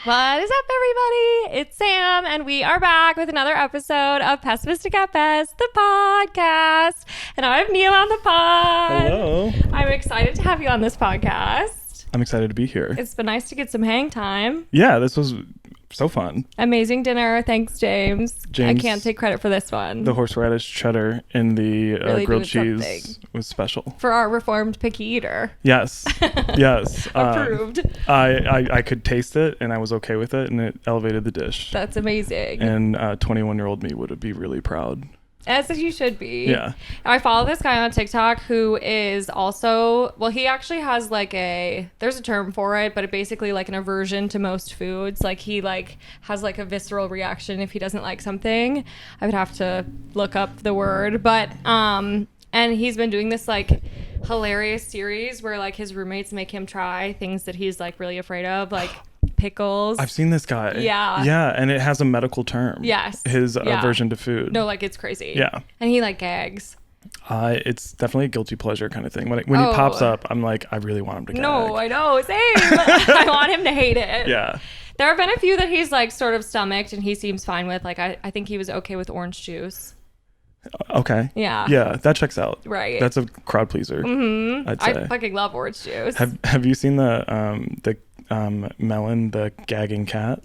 What is up, everybody? It's Sam, and we are back with another episode of Pessimistic at Best, the podcast. And I have Neil on the pod. Hello. I'm excited to have you on this podcast. I'm excited to be here. It's been nice to get some hang time. Yeah, this was so fun. Amazing dinner. Thanks, James. I can't take credit for this one. The horseradish cheddar in the Really grilled doing cheese something. was special. For our reformed picky eater. Yes. Yes. Approved. I could taste it, and I was okay with it, and it elevated the dish. That's amazing. And 21-year-old me would be really proud. As you should be. Yeah. I follow this guy on TikTok who is also, well, he actually has like there's a term for it, but it basically like an aversion to most foods. Like he like has like a visceral reaction if he doesn't like something. I would have to look up the word, but and he's been doing this like hilarious series where like his roommates make him try things that he's like really afraid of, like pickles. I've seen this guy. Yeah. Yeah, and it has a medical term. Yes. His Yeah. aversion to food. No, like it's crazy. Yeah. And he like gags. It's definitely a guilty pleasure kind of thing. When he pops up, I'm like, I really want him to gag. No, I know. Same. I want him to hate it. Yeah. There have been a few that he's like sort of stomached and he seems fine with. Like I think he was okay with orange juice. Okay. Yeah. Yeah, that checks out. Right. That's a crowd pleaser. Mm-hmm. I'd say. I fucking love orange juice. Have you seen the Melon, the gagging cat?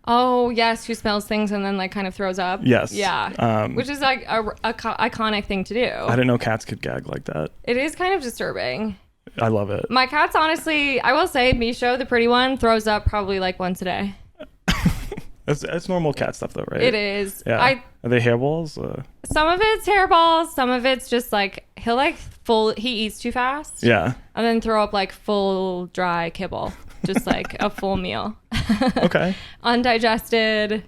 Oh yes, who smells things and then like kind of throws up. Yes. Yeah. Which is like a iconic thing to do. I didn't know cats could gag like that. It is kind of disturbing. I love it. My cat's honestly, I will say, Misho, the pretty one, throws up probably like once a day. It's normal cat stuff though, right? It is. Yeah. Are they hairballs? Some of it's hairballs. Some of it's just like he eats too fast. Yeah. And then throw up like full dry kibble. Just like a full meal. Okay. Undigested.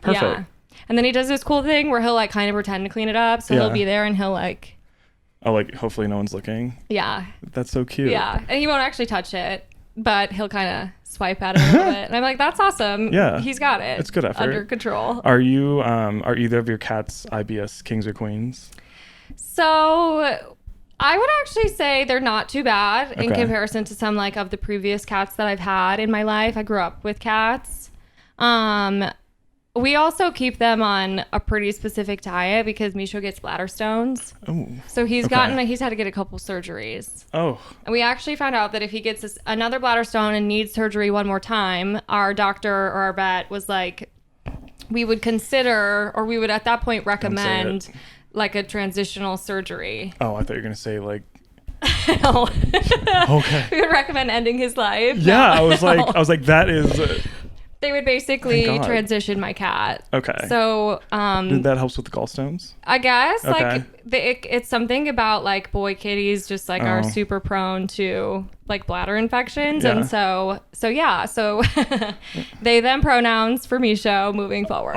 Perfect. Yeah. And then he does this cool thing where he'll like kind of pretend to clean it up. So he'll be there and he'll like. Oh, like hopefully no one's looking. Yeah. That's so cute. Yeah. And he won't actually touch it, but he'll kind of swipe at it a little bit. And I'm like, that's awesome. Yeah. He's got it. It's good effort. Under control. Are either of your cats IBS kings or queens? So I would actually say they're not too bad in Okay. comparison to some like of the previous cats that I've had in my life. I grew up with cats. We also keep them on a pretty specific diet because Misho gets bladder stones. Oh. So he's had to get a couple surgeries. Oh. And we actually found out that if he gets another bladder stone and needs surgery one more time, our doctor or our vet was like, we would consider, or we would at that point recommend like a transitional surgery. Oh, I thought you were gonna say like. No. Okay. We would recommend ending his life. Yeah, No. I was like, that is. They would basically Thank God. transition my cat. Okay. So, That helps with the gallstones. I guess Okay. like it's something about like boy kitties just like are super prone to like bladder infections, Yeah. and so they them pronouns for Misho moving forward.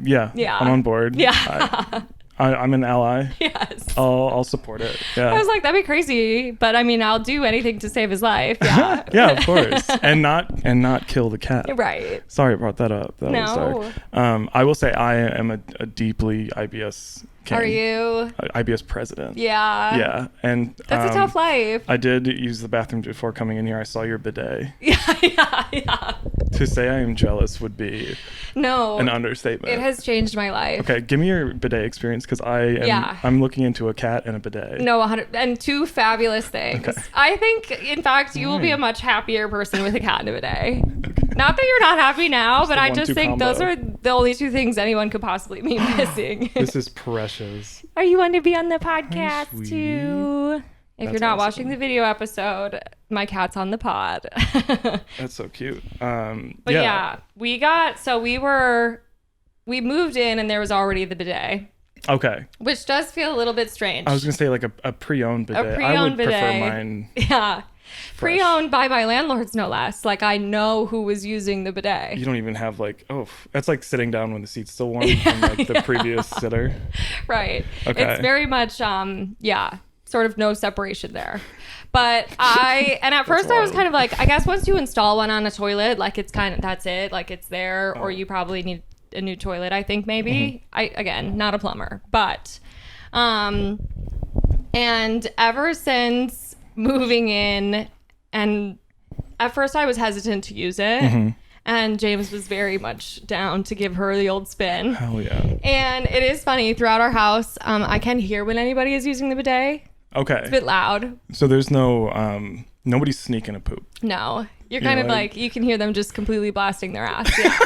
Yeah. I'm on board. Yeah. I'm an ally. Yes. I'll support it. Yeah. I was like, that'd be crazy, but I mean, I'll do anything to save his life. Yeah. Yeah, of course. and not kill the cat. Right. Sorry I brought that up. That was No. dark. I will say I am a deeply IBS king. Are you? IBS president. Yeah. Yeah. And That's a tough life. I did use the bathroom before coming in here. I saw your bidet. Yeah. To say I am jealous would be No. an understatement. It has changed my life. Okay, give me your bidet experience because I'm looking into a cat and a bidet. No, 100 and two fabulous things. Okay. I think, in fact, you will be a much happier person with a cat and a bidet. Not that you're not happy now, but the I just 1-2 think those combo. are the only two things anyone could possibly be missing. This is precious. Are you want to be on the podcast sweet. too? If That's you're not awesome. watching the video episode, my cat's on the pod. That's so cute. But yeah, we moved in and there was already the bidet, Okay. which does feel a little bit strange. I was gonna say like a pre-owned bidet. I pre-owned would prefer bidet. mine. Yeah. fresh. Pre-owned by my landlords, no less. Like, I know who was using the bidet. You don't even have like, that's like sitting down when the seat's still warm from like the previous sitter. Right. Okay. It's very much, sort of no separation there. But at first I was wild. kind of like, I guess once you install one on a toilet, like that's it. Like it's there, or you probably need a new toilet, I think maybe. Again, not a plumber, but, and ever since moving in, and at first I was hesitant to use it. And and James was very much down to give her the old spin. Hell yeah. And it is funny, throughout our house, I can hear when anybody is using the bidet. Okay. It's a bit loud. So there's no, nobody's sneaking a poop. No. You're kind of like, you can hear them just completely blasting their ass. Yeah.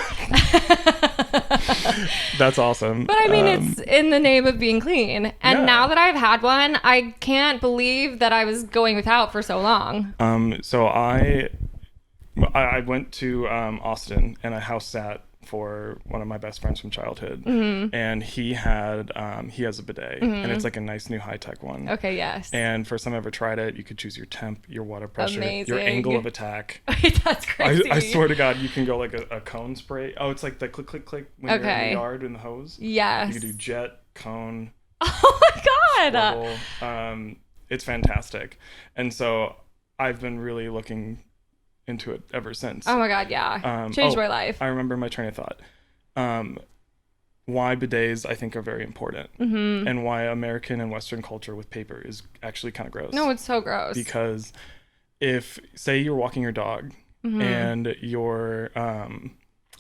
That's awesome. But I mean, it's in the name of being clean. And now that I've had one, I can't believe that I was going without for so long. So I went to Austin, and I house sat for one of my best friends from childhood, and he has a bidet, and it's like a nice new high-tech one. Okay, yes. And first time I ever tried it, you could choose your temp, your water pressure, Amazing. your angle of attack. That's crazy. I swear to God, you can go like a cone spray. Oh, it's like the click, click, click when you're in the yard in the hose. Yes. You can do jet, cone. Oh my God. Swivel. It's fantastic. And so I've been really looking into it ever since. Oh my God, yeah. Changed my life. I remember my train of thought. Why bidets I think are very important, and why American and Western culture with paper is actually kind of gross. No, it's so gross. Because if, say, you're walking your dog and you're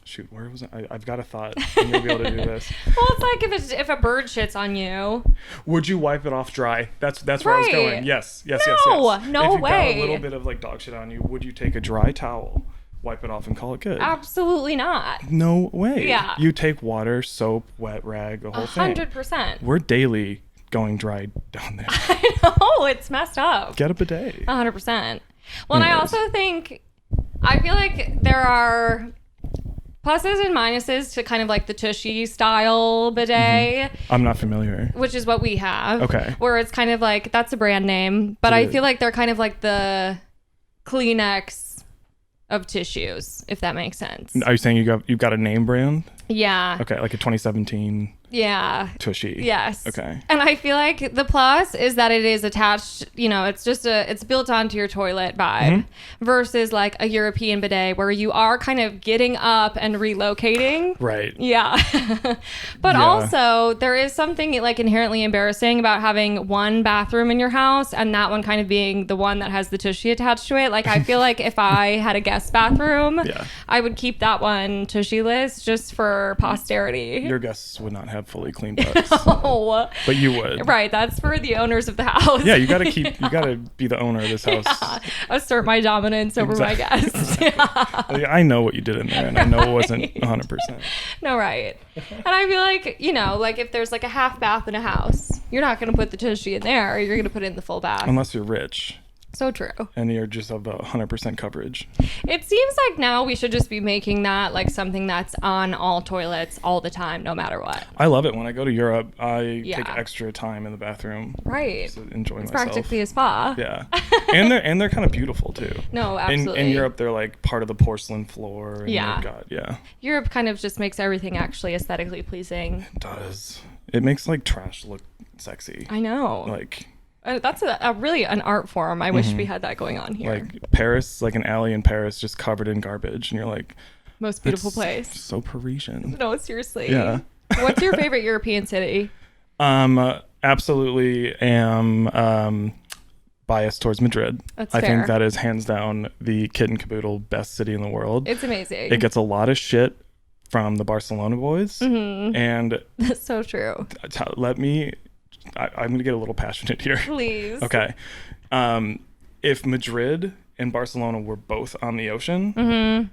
shoot, where was I? I've got a thought, and you'll be able to do this. Well, it's like if a bird shits on you. Would you wipe it off dry? That's where right. I was going. Yes. No If way. you've got a little bit of like dog shit on you, would you take a dry towel, wipe it off, and call it good? Absolutely not. No way. Yeah. You take water, soap, wet rag, the whole thing. 100%. We're daily going dry down there. I know, it's messed up. Get a bidet. 100%. Well, and I also I feel like there are pluses and minuses to kind of like the tushy style bidet. I'm not familiar. Which is what we have. Okay. Where it's kind of like, that's a brand name, but I feel like they're kind of like the Kleenex of tissues, if that makes sense. Are you saying you've got a name brand? Yeah. Okay, like a 2017 tushy. Yes. Okay. And I feel like the plus is that it is attached, it's built onto your toilet vibe versus like a European bidet where you are kind of getting up and relocating. Right. Yeah. But also there is something like inherently embarrassing about having one bathroom in your house and that one kind of being the one that has the tushy attached to it. Like I feel like if I had a guest bathroom, I would keep that one tushy-less just for posterity. Your guests would not have fully clean butts. No. But you would. Right, that's for the owners of the house. Yeah, you gotta be the owner of this house. Yeah. Assert my dominance over my guests. Like, I know what you did in there, and I know it wasn't 100%. No, right. And I feel like, like if there's like a half bath in a house, you're not going to put the tushy in there. You're going to put it in the full bath. Unless you're rich. So true. And you're just about 100% coverage. It seems like now we should just be making that like something that's on all toilets all the time, no matter what. I love it. When I go to Europe, I take extra time in the bathroom. Right. To enjoy myself. Practically a spa. Yeah. and they're kind of beautiful too. No, absolutely. In Europe, they're like part of the porcelain floor. And Europe kind of just makes everything actually aesthetically pleasing. It does. It makes like trash look sexy. I know. Like... that's a really an art form. I wish we had that going on here. Like Paris, like an alley in Paris just covered in garbage. And you're like... Most beautiful place. So Parisian. No, seriously. Yeah. What's your favorite European city? Absolutely am biased towards Madrid. That's I fair. think that is hands down the kit and caboodle best city in the world. It's amazing. It gets a lot of shit from the Barcelona boys. And... That's so true. I'm going to get a little passionate here. Please. Okay. If Madrid and Barcelona were both on the ocean,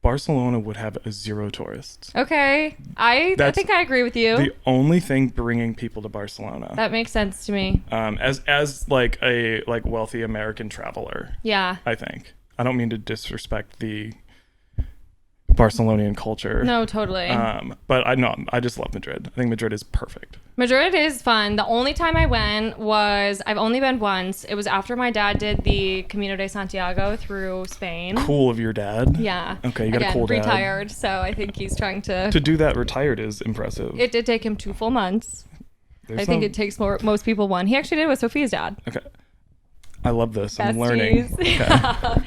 Barcelona would have zero tourists. Okay. I think I agree with you. The only thing bringing people to Barcelona. That makes sense to me. As like a wealthy American traveler. Yeah. I think. I don't mean to disrespect the Barcelonian culture. No, totally. But I just love Madrid. I think Madrid is perfect. Madrid is fun. The only time I went I've only been once. It was after my dad did the Camino de Santiago through Spain. Cool of your dad. Yeah. Okay, you got a cool dad. Retired, so I think he's trying to... To do that retired is impressive. It did take him 2 full months. I think it takes most people 1. He actually did it with Sophia's dad. Okay. I love this. I'm Besties. learning. Okay.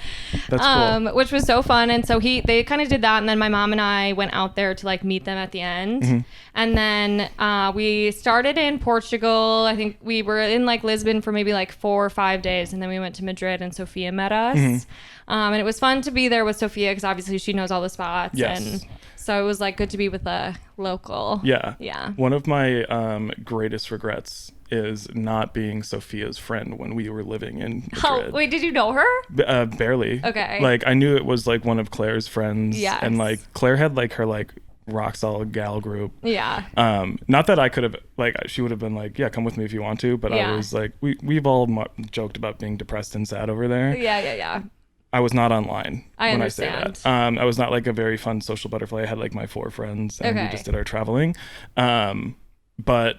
That's cool. Which was so fun. And so they kind of did that, and then my mom and I went out there to like meet them at the end. And then we started in Portugal. I think we were in like Lisbon for maybe like 4 or 5 days, and then we went to Madrid, and Sophia met us. And it was fun to be there with Sophia because obviously she knows all the spots. Yes. And so it was like good to be with a local. Yeah. One of my greatest regrets is not being Sophia's friend when we were living in Madrid. Oh, wait, did you know her? Barely. Okay. Like I knew it was like one of Claire's friends. Yes. And like Claire had like her like rock solid gal group. Yeah. Not that I could have like she would have been like, yeah, come with me if you want to, but I was like we've all joked about being depressed and sad over there. Yeah. I was not online I when understand. I say that. I was not like a very fun social butterfly. I had like my 4 friends and we just did our traveling. But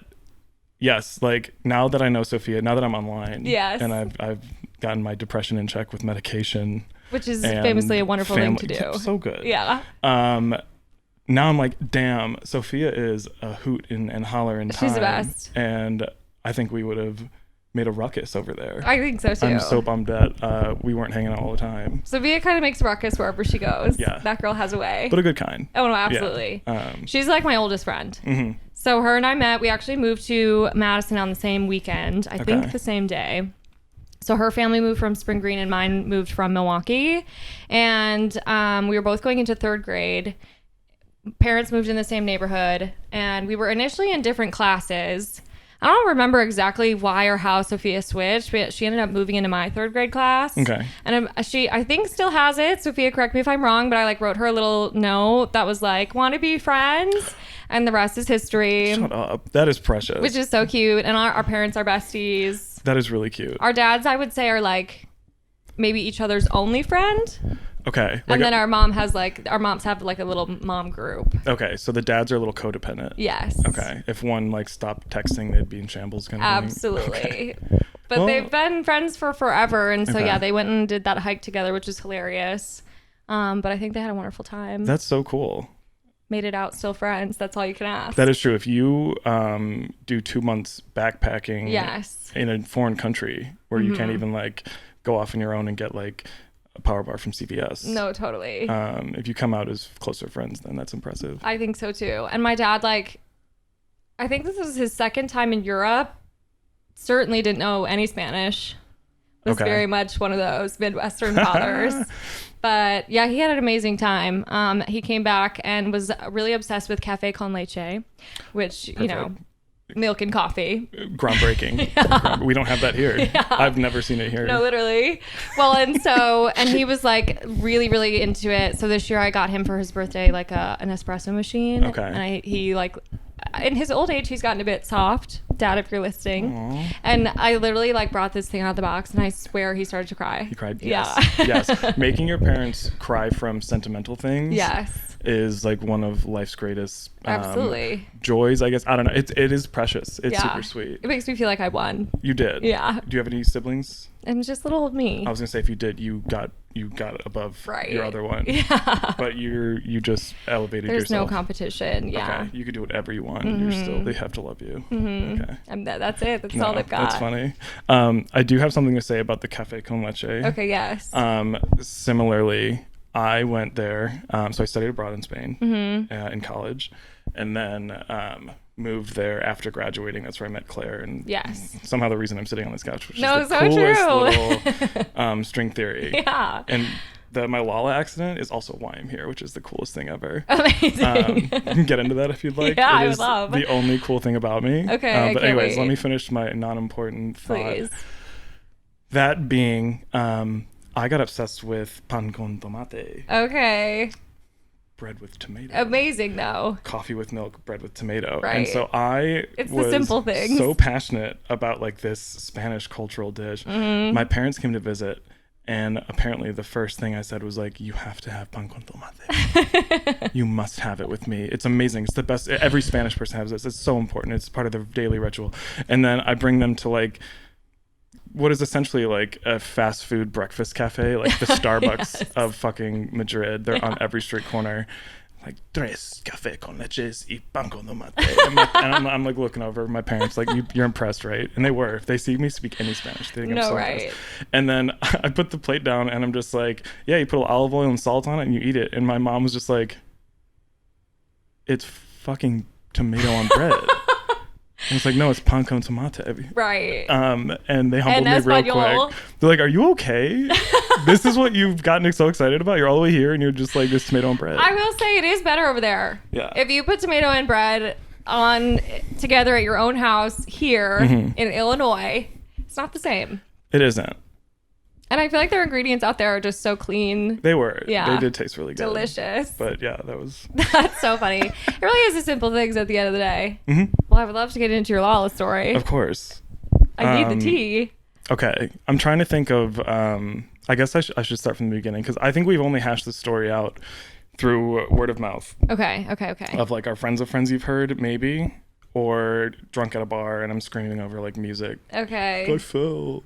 yes, like now that I know Sophia, now that I'm online, and I've gotten my depression in check with medication, which is famously a wonderful thing to do. So good. Yeah. Now I'm like, damn, Sophia is a hoot and holler in time. She's the best. And I think we would have made a ruckus over there. I think so too. I'm so bummed that we weren't hanging out all the time. Sophia kind of makes a ruckus wherever she goes. Yeah. That girl has a way. But a good kind. Oh, no, absolutely. Yeah. She's like my oldest friend. So her and I met. We actually moved to Madison on the same weekend. I think the same day. So her family moved from Spring Green and mine moved from Milwaukee. And we were both going into 3rd grade. Parents moved in the same neighborhood. And we were initially in different classes. I don't remember exactly why or how Sophia switched, but she ended up moving into my 3rd grade class. Okay. And she, I think, still has it. Sophia, correct me if I'm wrong, but I like wrote her a little note that was like, want to be friends? And the rest is history. Shut up. That is precious. Which is so cute. And our parents are besties. That is really cute. Our dads, I would say, are like maybe each other's only friend. Okay. Like And then our moms have like a little mom group. Okay, so the dads are a little codependent. Yes. Okay. If one like stopped texting, they'd be in shambles kind of Absolutely. thing. Okay. But Well, they've been friends for forever, and so Okay. they went and did that hike together, which is hilarious. But I think they had a wonderful time. That's so cool. Made it out still friends. That's all you can ask. That is true. If you do 2 months backpacking Yes. in a foreign country where you can't even like go off on your own and get like a power bar from CVS. No, totally. If you come out as closer friends, then that's impressive. I think so too. And my dad, like, I think this was his 2nd time in Europe. Certainly didn't know any Spanish. Was very much one of those Midwestern fathers. But yeah, he had an amazing time. He came back and was really obsessed with cafe con leche, which, you know, milk and coffee. Groundbreaking. We don't have that here. I've never seen it here. No, literally. Well, and he was like really, really into it. So this year I got him for his birthday like an espresso machine. Okay. And he like, in his old age, he's gotten a bit soft. Dad, if you're listening. Aww. And I literally like brought this thing out of the box, and I swear he started to cry. He cried. Yes. Yeah. Yes. Making your parents cry from sentimental things. Yes. Is like one of life's greatest Absolutely. joys, I guess. I don't know. It is precious. It's super sweet. It makes me feel like I won. You did. Yeah. Do you have any siblings? And just little old me. I was gonna say if you did, you got above your other one. Yeah. But you just elevated There's yourself. no competition. Yeah. Okay. You could do whatever you want. They have to love you. Okay. And that's it. That's all they've got. That's funny. I do have something to say about the cafe con leche. Okay. Yes. Similarly, I went there. So I studied abroad in Spain in college, and then moved there after graduating. That's where I met Claire, and somehow the reason I'm sitting on this couch, which is the coolest little string theory. Yeah. And my Lala accident is also why I'm here, which is the coolest thing ever. Amazing. You can get into that if you'd like. Yeah, I It would is love. the only cool thing about me. Okay, but I anyways, can't let me wait. finish my non-important thought. Please. That being, I got obsessed with pan con tomate. Okay. Bread with tomato. Amazing, though. Coffee with milk, bread with tomato. Right. And so It's was the simple things. so passionate about like this Spanish cultural dish. My parents came to visit, and apparently the first thing I said was like, you have to have pan con tomate. You must have it with me. It's amazing. It's the best. Every Spanish person has this. It's so important. It's part of their daily ritual. And then I bring them to like what is essentially like a fast food breakfast cafe, like the Starbucks of fucking Madrid. They're on every street corner. like tres café con leches y pan con tomate. And I'm like looking over my parents like, you're impressed, right? And they were. If they see me speak any Spanish, they think I'm so impressed. And then I put the plate down and I'm just like, yeah, you put olive oil and salt on it and you eat it. And my mom was just like, it's fucking tomato on bread. And it's like, no, it's pan con tomate. Right. And they humbled me real quick. They're like, are you okay? This is what you've gotten so excited about? You're all the way here and you're just like, this tomato on bread. I will say it is better over there. Yeah. If you put tomato and bread on together at your own house here in Illinois, it's not the same. It isn't. And I feel like their ingredients out there are just so clean. They were. Yeah. They did taste really good. Delicious. But yeah, that was... That's so funny. It really is the simple things at the end of the day. Mm-hmm. Well, I would love to get into your Lala story. Of course. I need the tea. Okay. I'm trying to think of... I guess I should start from the beginning because I think we've only hashed the story out through word of mouth. Okay. Of like our friends of friends you've heard, maybe. Or drunk at a bar and I'm screaming over like music. Okay. I fell.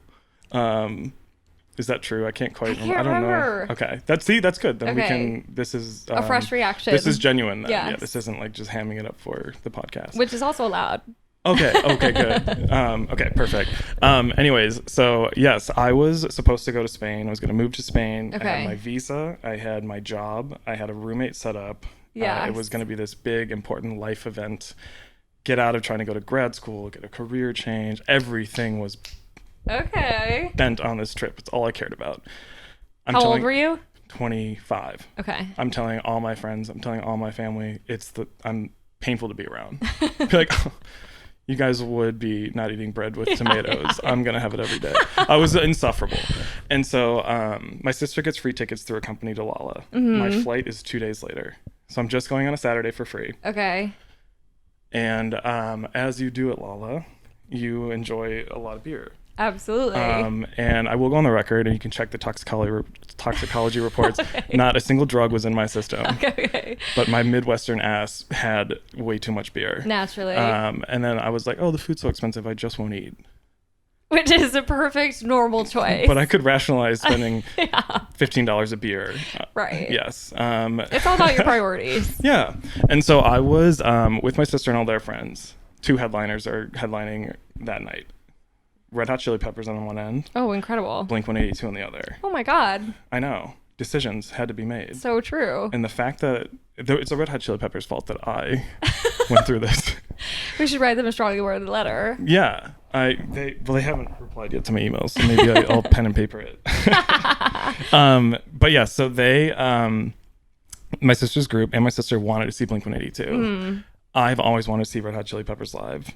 Is that true? I can't quite remember. I don't know. Okay. That's good. Then we can, this is... a fresh reaction. This is genuine then. Yes. Yeah, this isn't like just hamming it up for the podcast. Which is also allowed. Okay, good. Okay, perfect. Anyways, so yes, I was supposed to go to Spain. I was going to move to Spain. Okay. I had my visa. I had my job. I had a roommate set up. Yeah. It was going to be this big, important life event. Get out of trying to go to grad school, get a career change. Everything was... Okay. bent on this trip. It's all I cared about. How old were you? 25. Okay. I'm telling all my friends, I'm telling all my family, I'm painful to be around. Be like, oh, you guys would be not eating bread with tomatoes. I'm going to have it every day. I was insufferable. And so my sister gets free tickets through a company to Lala. Mm-hmm. My flight is 2 days later. So I'm just going on a Saturday for free. Okay. And as you do at Lala, you enjoy a lot of beer. Absolutely. And I will go on the record, and you can check the toxicology reports. Okay. Not a single drug was in my system. Okay. But my Midwestern ass had way too much beer. Naturally. And then I was like, oh, the food's so expensive, I just won't eat. Which is a perfect normal choice. But I could rationalize spending $15 a beer. Right. Yes. It's all about your priorities. Yeah. And so I was with my sister and all their friends. 2 headliners are headlining that night. Red Hot Chili Peppers on one end. Oh, incredible. Blink-182 on the other. Oh my God. I know. Decisions had to be made. So true. And the fact that it's a Red Hot Chili Peppers fault that I went through this. We should write them a strongly worded letter. Yeah. They haven't replied yet to my emails, so maybe I'll pen and paper it. But yeah, so they, my sister's group and my sister wanted to see Blink-182. Mm. I've always wanted to see Red Hot Chili Peppers live.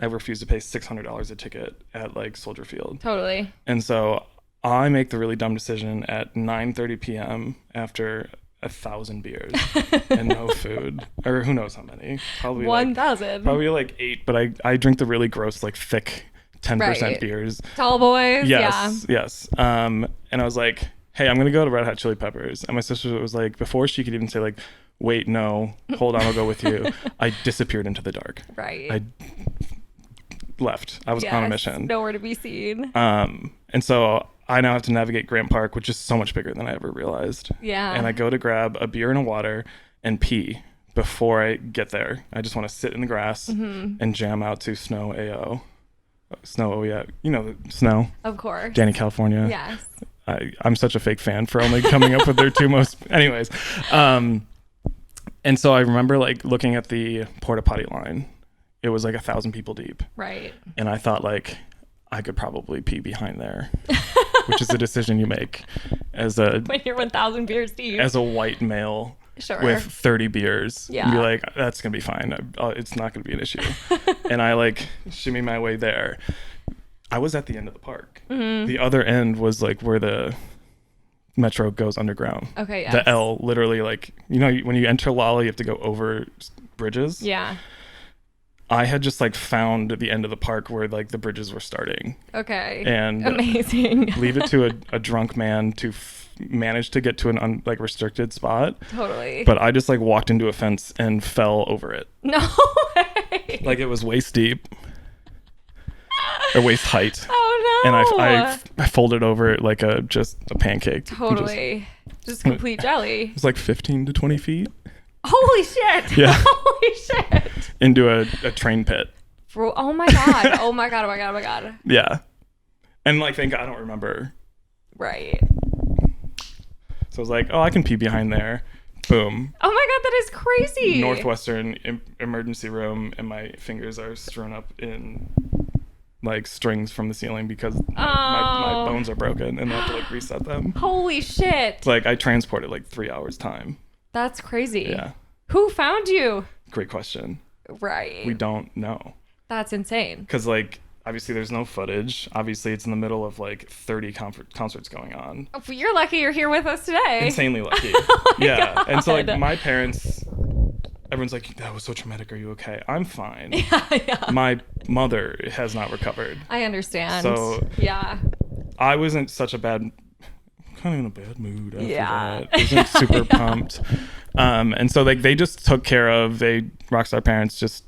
I refused to pay $600 a ticket at like Soldier Field. Totally. And so I make the really dumb decision at 9:30 p.m. after 1,000 beers and no food, or who knows how many. Probably 1,000. Probably like 8, but I drink the really gross, like thick 10% beers. Tall boys. Yes. And I was like, hey, I'm gonna go to Red Hot Chili Peppers. And my sister was like, before she could even say like, wait, no, hold on, I'll go with you, I disappeared into the dark. Right. I left. I was on a mission. Nowhere to be seen. And so I now have to navigate Grant Park, which is so much bigger than I ever realized. Yeah. And I go to grab a beer and a water and pee before I get there. I just want to sit in the grass and jam out to Snow AO. Snow, oh yeah. You know the Snow. Of course. Danny California. Yes. I'm such a fake fan for only coming up with their 2 most... Anyways. And so I remember like looking at the porta potty line. It was like 1,000 people deep. Right. And I thought like I could probably pee behind there, which is a decision you make as a... When you're 1,000 beers deep. As a white male with 30 beers. Yeah. You're like, that's going to be fine. It's not going to be an issue. And I like shimmy my way there. I was at the end of the park. Mm-hmm. The other end was like where the metro goes underground. Okay, yes. The L literally like, you know, when you enter Lala, you have to go over bridges. Yeah. I had just like found the end of the park where like the bridges were starting. Okay. And amazing. Leave it to a drunk man to manage to get to an restricted spot. Totally. But I just like walked into a fence and fell over it. No way. Like it was waist deep. Or waist height. Oh no. And I folded over it like just a pancake. Totally. Just complete jelly. It was like 15 to 20 feet. Holy shit. Yeah. Holy shit. Into a train pit. Oh my god. Oh my god. Oh my god. Oh my god. Yeah. And like, thank God I don't remember. Right. So I was like, oh, I can pee behind there. Boom. Oh my god, that is crazy. Northwestern emergency room, and my fingers are strewn up in like strings from the ceiling because my bones are broken and they have to like reset them. Holy shit. It's like I transported like 3 hours time. That's crazy. Yeah. Who found you? Great question. Right. We don't know. That's insane. Because like obviously there's no footage. Obviously it's in the middle of like 30 concerts going on. Oh, you're lucky you're here with us today. Insanely lucky. Oh my yeah. God. And so like my parents, everyone's like, that was so traumatic. Are you okay? I'm fine. Yeah. My mother has not recovered. I understand. So yeah. I wasn't such a bad, kind of in a bad mood after Yeah. that. I wasn't super pumped. And so like they just took care of, rockstar parents just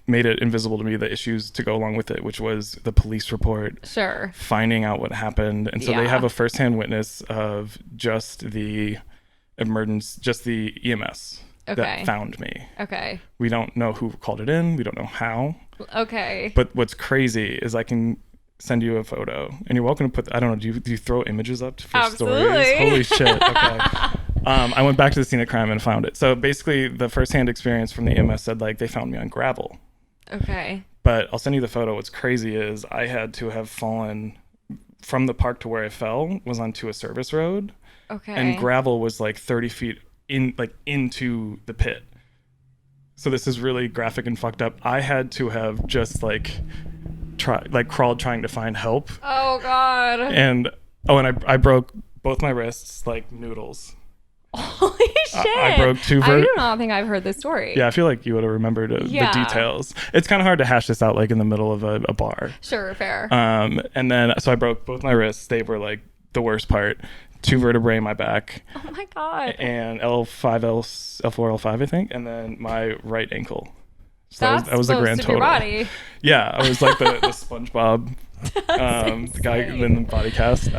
made it invisible to me the issues to go along with it, which was the police report, Sure, finding out what happened. And so they have a firsthand witness of just the EMS that found me. Okay. We don't know who called it in. We don't know how. Okay. But what's crazy is I can send you a photo, and you're welcome to put, I don't know, do you throw images up for Absolutely. stories? Holy shit. Okay. I went back to the scene of crime and found it. So basically the firsthand experience from the EMS said like they found me on gravel. Okay. But I'll send you the photo. What's crazy is I had to have fallen from the park to where I fell was onto a service road. Okay. And gravel was like 30 feet into the pit. So this is really graphic and fucked up. I had to have just crawled trying to find help. Oh god. And I broke both my wrists like noodles. Holy shit. I broke two I do not think I've heard this story. Yeah, I feel like you would have remembered the details. It's kind of hard to hash this out like in the middle of a bar. Sure, fair. And then so I broke both my wrists. They were like the worst part. 2 vertebrae in my back. Oh my god. And L4, L5, I think, and then my right ankle. So That's that was the grand most of total. your body. Yeah, I was like the SpongeBob, the guy in the body cast.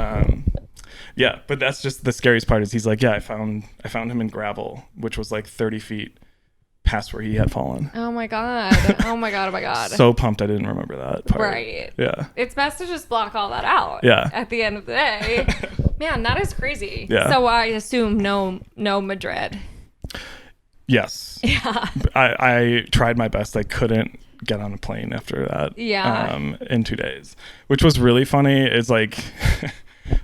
Yeah, but that's just the scariest part is he's like, yeah, I found him in gravel, which was like 30 feet past where he had fallen. Oh my god. Oh my god. Oh my god. So pumped I didn't remember that part. Right. Yeah. It's best to just block all that out. Yeah. At the end of the day. Man, that is crazy. Yeah. So I assume no Madrid. Yes. Yeah. I tried my best. I couldn't get on a plane after that. Yeah. In 2 days, which was really funny. Is like,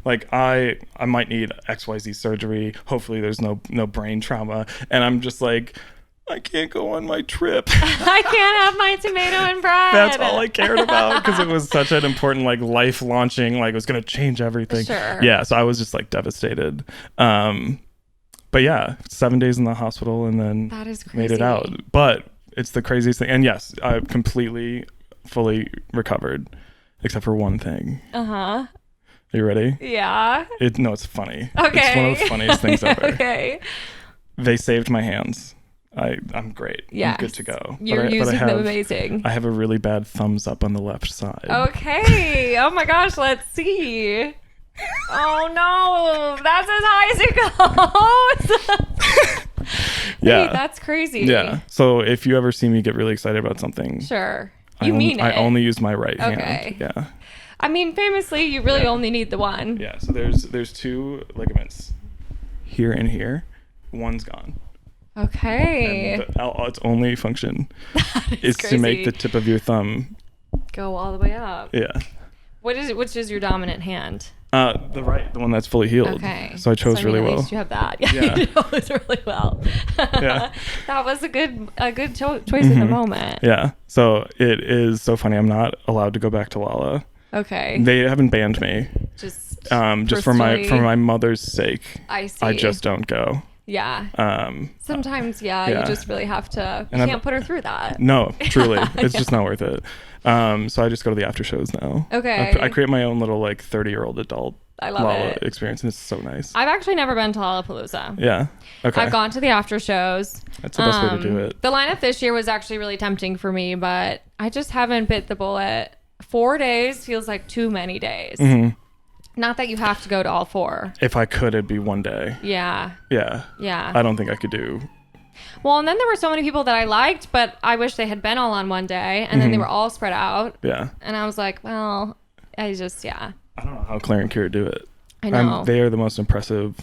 like I might need XYZ surgery. Hopefully there's no brain trauma. And I'm just like, I can't go on my trip. I can't have my tomato and bread. That's all I cared about because it was such an important like life launching, like it was going to change everything. Sure. Yeah. So I was just like devastated. But yeah, 7 days in the hospital and then That is crazy. made it out. But it's the craziest thing. And yes, I completely, fully recovered except for one thing. Uh-huh. Are you ready? Yeah. It's funny. Okay. It's one of the funniest things ever. Okay. They saved my hands. I'm great. Yes. I'm good to go. You're using them amazing. I have a really bad thumbs up on the left side. Okay. Oh my gosh, let's see. Oh no, that's as high as it goes. Yeah. Wait, that's crazy. Yeah. So if you ever see me get really excited about something, Sure. I only use my right Okay. hand. Yeah. I mean, famously, you really only need the one. Yeah. So there's 2 ligaments here and here. One's gone. Okay. And its only function is crazy. to make the tip of your thumb. Go all the way up. Yeah. Which is your dominant hand? The right, the one that's fully healed. Okay. So I chose really at well. least you have that. Yeah. You chose really well. Yeah. That was a good choice in the moment. Yeah. So it is so funny. I'm not allowed to go back to Lala. Okay. They haven't banned me. Just for my mother's sake. I see. I just don't go. Yeah. Sometimes, you just really have to. You can't put her through that. No, truly, it's just not worth it. So I just go to the after shows now. Okay. I create my own little like 30-year-old adult I love Lala it. experience, and it's so nice. I've actually never been to Lollapalooza. Yeah. Okay. I've gone to the after shows. That's the best way to do it. The lineup this year was actually really tempting for me, but I just haven't bit the bullet. 4 days feels like too many days. Mm-hmm. Not that you have to go to all 4. If I could, it'd be one day. Yeah. Yeah. Yeah. I don't think I could do Well, and then there were so many people that I liked, but I wish they had been all on one day, and then they were all spread out. Yeah. And I was like, well, I don't know how Claire and Kira do it. I know. They are the most impressive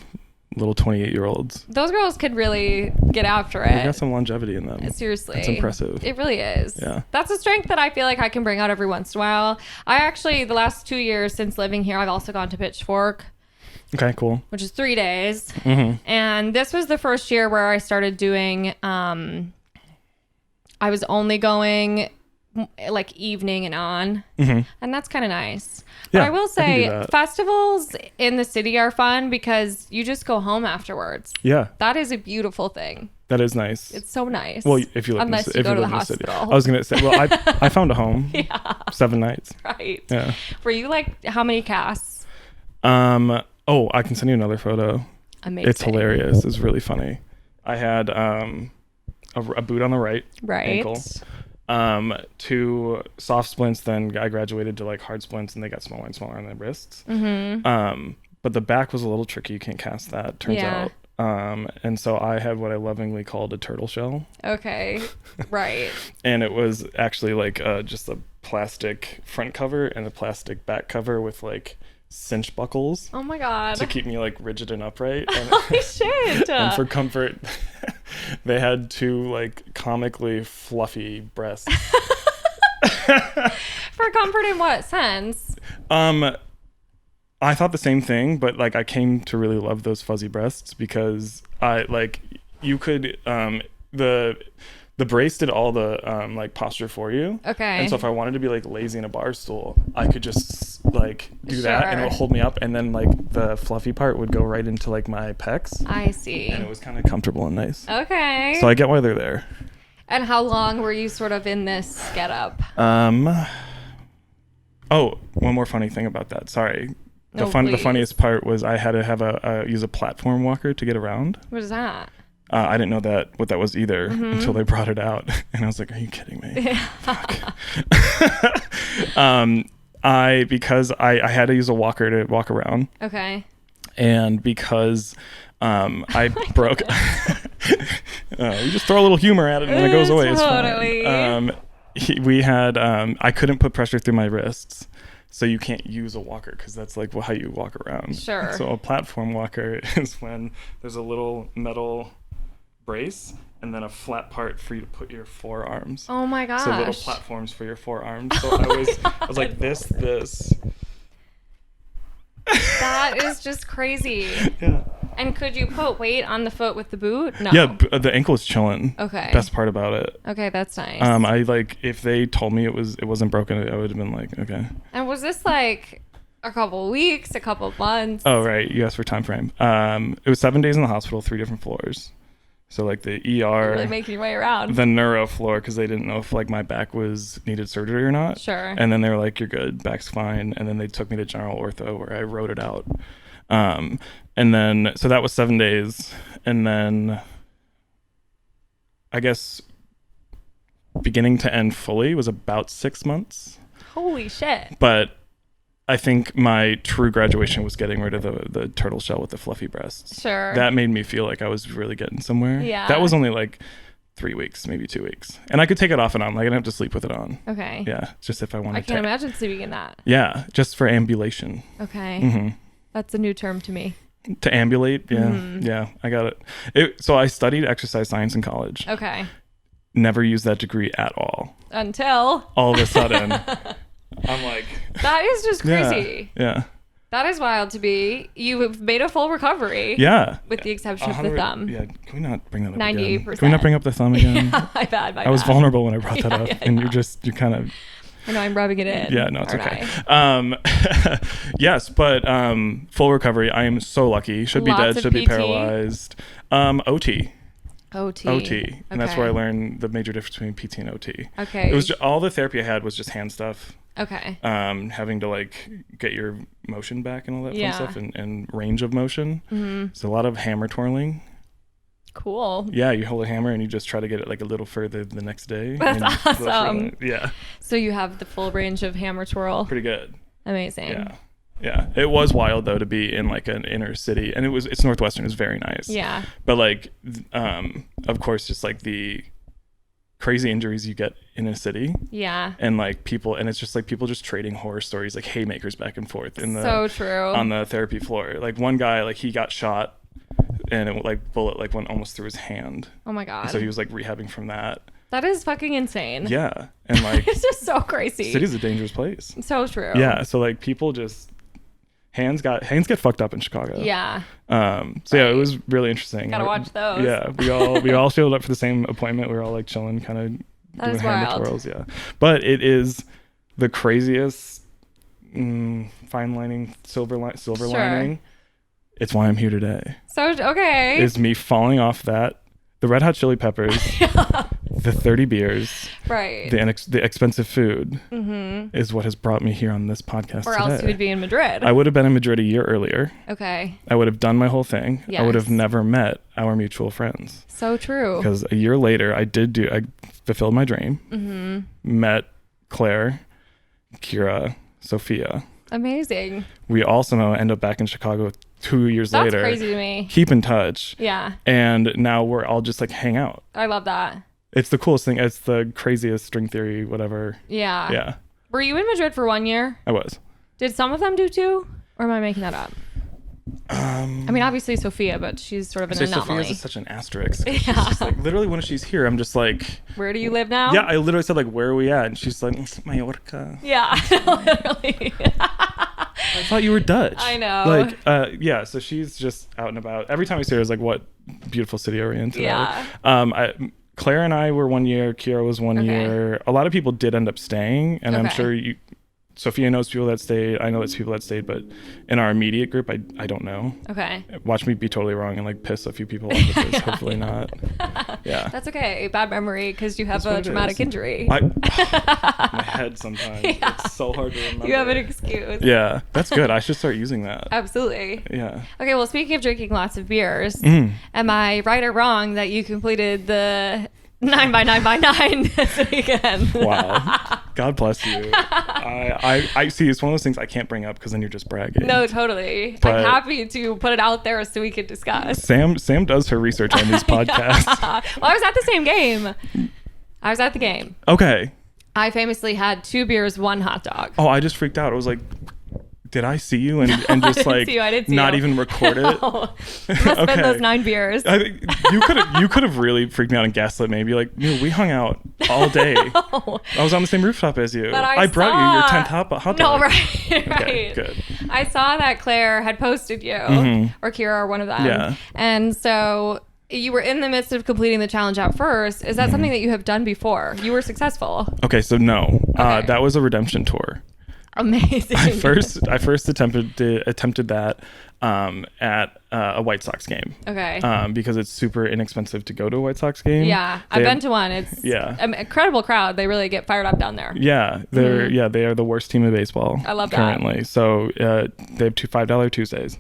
little 28-year-olds. Those girls could really get after it. They got some longevity in them. Seriously. It's impressive. It really is. Yeah. That's a strength that I feel like I can bring out every once in a while. I actually, the last 2 years since living here, I've also gone to Pitchfork. Okay, cool. Which is 3 days. Mm-hmm. And this was the first year where I started doing, I was only going like evening and on. Mm-hmm. And that's kind of nice. Yeah, but I will say festivals in the city are fun because you just go home afterwards. Yeah. That is a beautiful thing. That is nice. It's so nice. Well, if you live unless in you go to the hospital. I was going to say, well, I found a home. Yeah. 7 nights. Right. Yeah. Were you like, how many casts? Oh, I can send you another photo. Amazing. It's hilarious. It's really funny. I had a boot on the right ankle. 2 soft splints, then I graduated to like hard splints, and they got smaller and smaller on the wrists. Mm-hmm. But the back was a little tricky. You can't cast that, turns out. And so I had what I lovingly called a turtle shell. Okay, right. And it was actually like just a plastic front cover and a plastic back cover with like cinch buckles. Oh my god. To keep me like rigid and upright. And, holy shit. And for comfort, they had 2 like comically fluffy breasts. For comfort in what sense? I thought the same thing, but like I came to really love those fuzzy breasts because I like you could the brace did all the like posture for you. Okay. And so if I wanted to be like lazy in a bar stool, I could just like do that and it would hold me up, and then like the fluffy part would go right into like my pecs. I see. And it was kind of comfortable and nice. Okay. So I get why they're there. And how long were you sort of in this getup? Oh, one more funny thing about that. Sorry. The funniest part was I had to have use a platform walker to get around. What is that? I didn't know what that was either until they brought it out, and I was like, "Are you kidding me?" Fuck. Because I had to use a walker to walk around. Okay. And because I broke, you just throw a little humor at it and it goes away. Totally. It's fine. We had I couldn't put pressure through my wrists. So you can't use a walker because that's like how you walk around. Sure. So a platform walker is when there's a little metal brace and then a flat part for you to put your forearms. Oh my gosh. So little platforms for your forearms. So I was like this. That is just crazy. Yeah. And could you put weight on the foot with the boot? No. Yeah, the ankle is chilling. Okay. Best part about it. Okay, that's nice. I like if they told me it wasn't broken, I would have been like, okay. And was this like a couple weeks, a couple months? Oh right, you asked for time frame. It was 7 days in the hospital, 3 different floors. So like the ER, you're really making your way around. The neuro floor, because they didn't know if like my back needed surgery or not. Sure. And then they were like, "You're good, back's fine." And then they took me to general ortho where I wrote it out. And then so that was 7 days, and then I guess beginning to end fully was about 6 months. Holy shit! But I think my true graduation was getting rid of the turtle shell with the fluffy breasts. Sure. That made me feel like I was really getting somewhere. Yeah. That was only like 3 weeks, maybe 2 weeks. And I could take it off and on. Like I didn't have to sleep with it on. Okay. Yeah. Just if I wanted to. I can't imagine sleeping in that. Yeah. Just for ambulation. Okay. Mm-hmm. That's a new term to me. To ambulate? Yeah. Mm-hmm. Yeah. I got it. So I studied exercise science in college. Okay. Never used that degree at all. Until. All of a sudden. I'm like, that is just crazy. Yeah. That is wild to be. You have made a full recovery. Yeah. With the exception of the thumb. Yeah. Can we not bring that up 98%. again? Can we not bring up the thumb again? Yeah, my bad. I was vulnerable when I brought that up. And you're kind of. I know I'm rubbing it in. Yeah, no, it's okay. Yes, but full recovery. I am so lucky. Should be dead. Should be paralyzed. OT. OT. And that's where I learned the major difference between PT and OT. Okay. It was all the therapy I had was just hand stuff. Okay. Having to like get your motion back and all that fun stuff and range of motion. Mm-hmm. So a lot of hammer twirling. Cool. Yeah, you hold a hammer and you just try to get it like a little further the next day. That's awesome. Yeah. So you have the full range of hammer twirl. Pretty good. Amazing. Yeah. Yeah, it was wild though to be in like an inner city, and it's Northwestern. It's very nice. Yeah. But like, of course, just like the crazy injuries you get in a city. Yeah. And like people, and it's just like people just trading horror stories, like haymakers back and forth in the so true on the therapy floor. Like one guy, like he got shot, and it like bullet like went almost through his hand. Oh my god. And so he was like rehabbing from that. That is fucking insane. Yeah, and like it's just so crazy. City's a dangerous place. So true. Yeah, so like people just hands get fucked up in Chicago. Yeah. So yeah, it was really interesting. Gotta watch those. Yeah, we all showed up for the same appointment. We were all like chilling, kind of doing hammer twirls. Yeah, but it is the craziest fine lining, silver lining. It's why I'm here today. So okay. Is me falling off that the Red Hot Chili Peppers, the 30 beers, right? The expensive food is what has brought me here on this podcast or today. else you would be in Madrid. I would have been in Madrid a year earlier. Okay. I would have done my whole thing. Yes. I would have never met our mutual friends. So true. Because a year later, I fulfilled my dream. Met Claire, Kira, Sophia. Amazing. We also end up back in Chicago 2 years later. That's crazy to me. Keep in touch. Yeah. And now we're all just like hang out. I love that. It's the coolest thing. It's the craziest string theory, whatever. Yeah. Yeah. Were you in Madrid for 1 year? I was. Did some of them do 2? Or am I making that up? I mean, obviously Sophia, but she's sort of an anomaly. Sophia's such an asterisk. Yeah. She's just like, literally when she's here, I'm just like, where do you live now? Yeah, I literally said like, where are we at? And she's like, Mallorca. Yeah, literally. I thought you were Dutch. I know. Like, yeah. So she's just out and about. Every time I see her, I was like, what beautiful city are we in today? Yeah. Claire and I were 1 year. Kira was 1 year. A lot of people did end up staying, and I'm sure Sophia knows people that stayed. I know there's people that stayed, but in our immediate group, I don't know. Okay. Watch me be totally wrong and like piss a few people off with this. Hopefully not. Yeah. That's okay. Bad memory because you have a traumatic injury. My head sometimes. Yeah. It's so hard to remember. You have an excuse. Yeah. That's good. I should start using that. Absolutely. Yeah. Okay. Well, speaking of drinking lots of beers, am I right or wrong that you completed the 9x9x9 this weekend? Wow. God bless you. I see. It's one of those things I can't bring up because then you're just bragging. No, totally. But I'm happy to put it out there so we can discuss. Sam does her research on these podcasts. Well, I was at the same game. I was at the game. Okay. I famously had 2 beers, 1 hot dog. Oh, I just freaked out. I was like, did I see you and just like not even record it? No. Must have been those 9 beers. You could have really freaked me out and gaslit me. Be like, we hung out all day. No. I was on the same rooftop as you. But I brought you your 10th hot dog. No, right. Okay, good. I saw that Claire had posted you or Kira or one of them. Yeah. And so you were in the midst of completing the challenge at first. Is that something that you have done before? You were successful. Okay, so no. That was a redemption tour. Amazing. I first attempted that at a White Sox game. Okay. Because it's super inexpensive to go to a White Sox game. Yeah, I've been to one. It's an incredible crowd. They really get fired up down there. Yeah, they are the worst team in baseball. I love that. Currently, so they have $5 Tuesdays.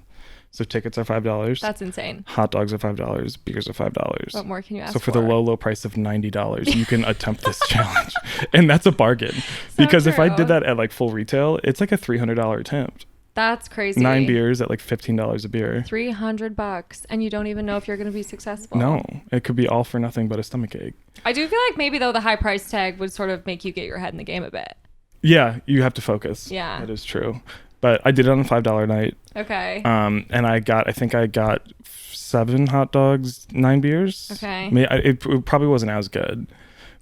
So tickets are $5. That's insane. Hot dogs are $5. Beers are $5. What more can you ask for? So for the low price of $90, you can attempt this challenge, and that's a bargain. Because if I did that at like full retail, it's like a $300 attempt. That's crazy. 9 beers at like $15 a beer. $300, and you don't even know if you're going to be successful. No, it could be all for nothing but a stomach ache. I do feel like maybe though the high price tag would sort of make you get your head in the game a bit. Yeah, you have to focus. Yeah, that is true. But I did it on a $5 night. Okay. And I think I got 7 hot dogs, 9 beers. Okay. It probably wasn't as good.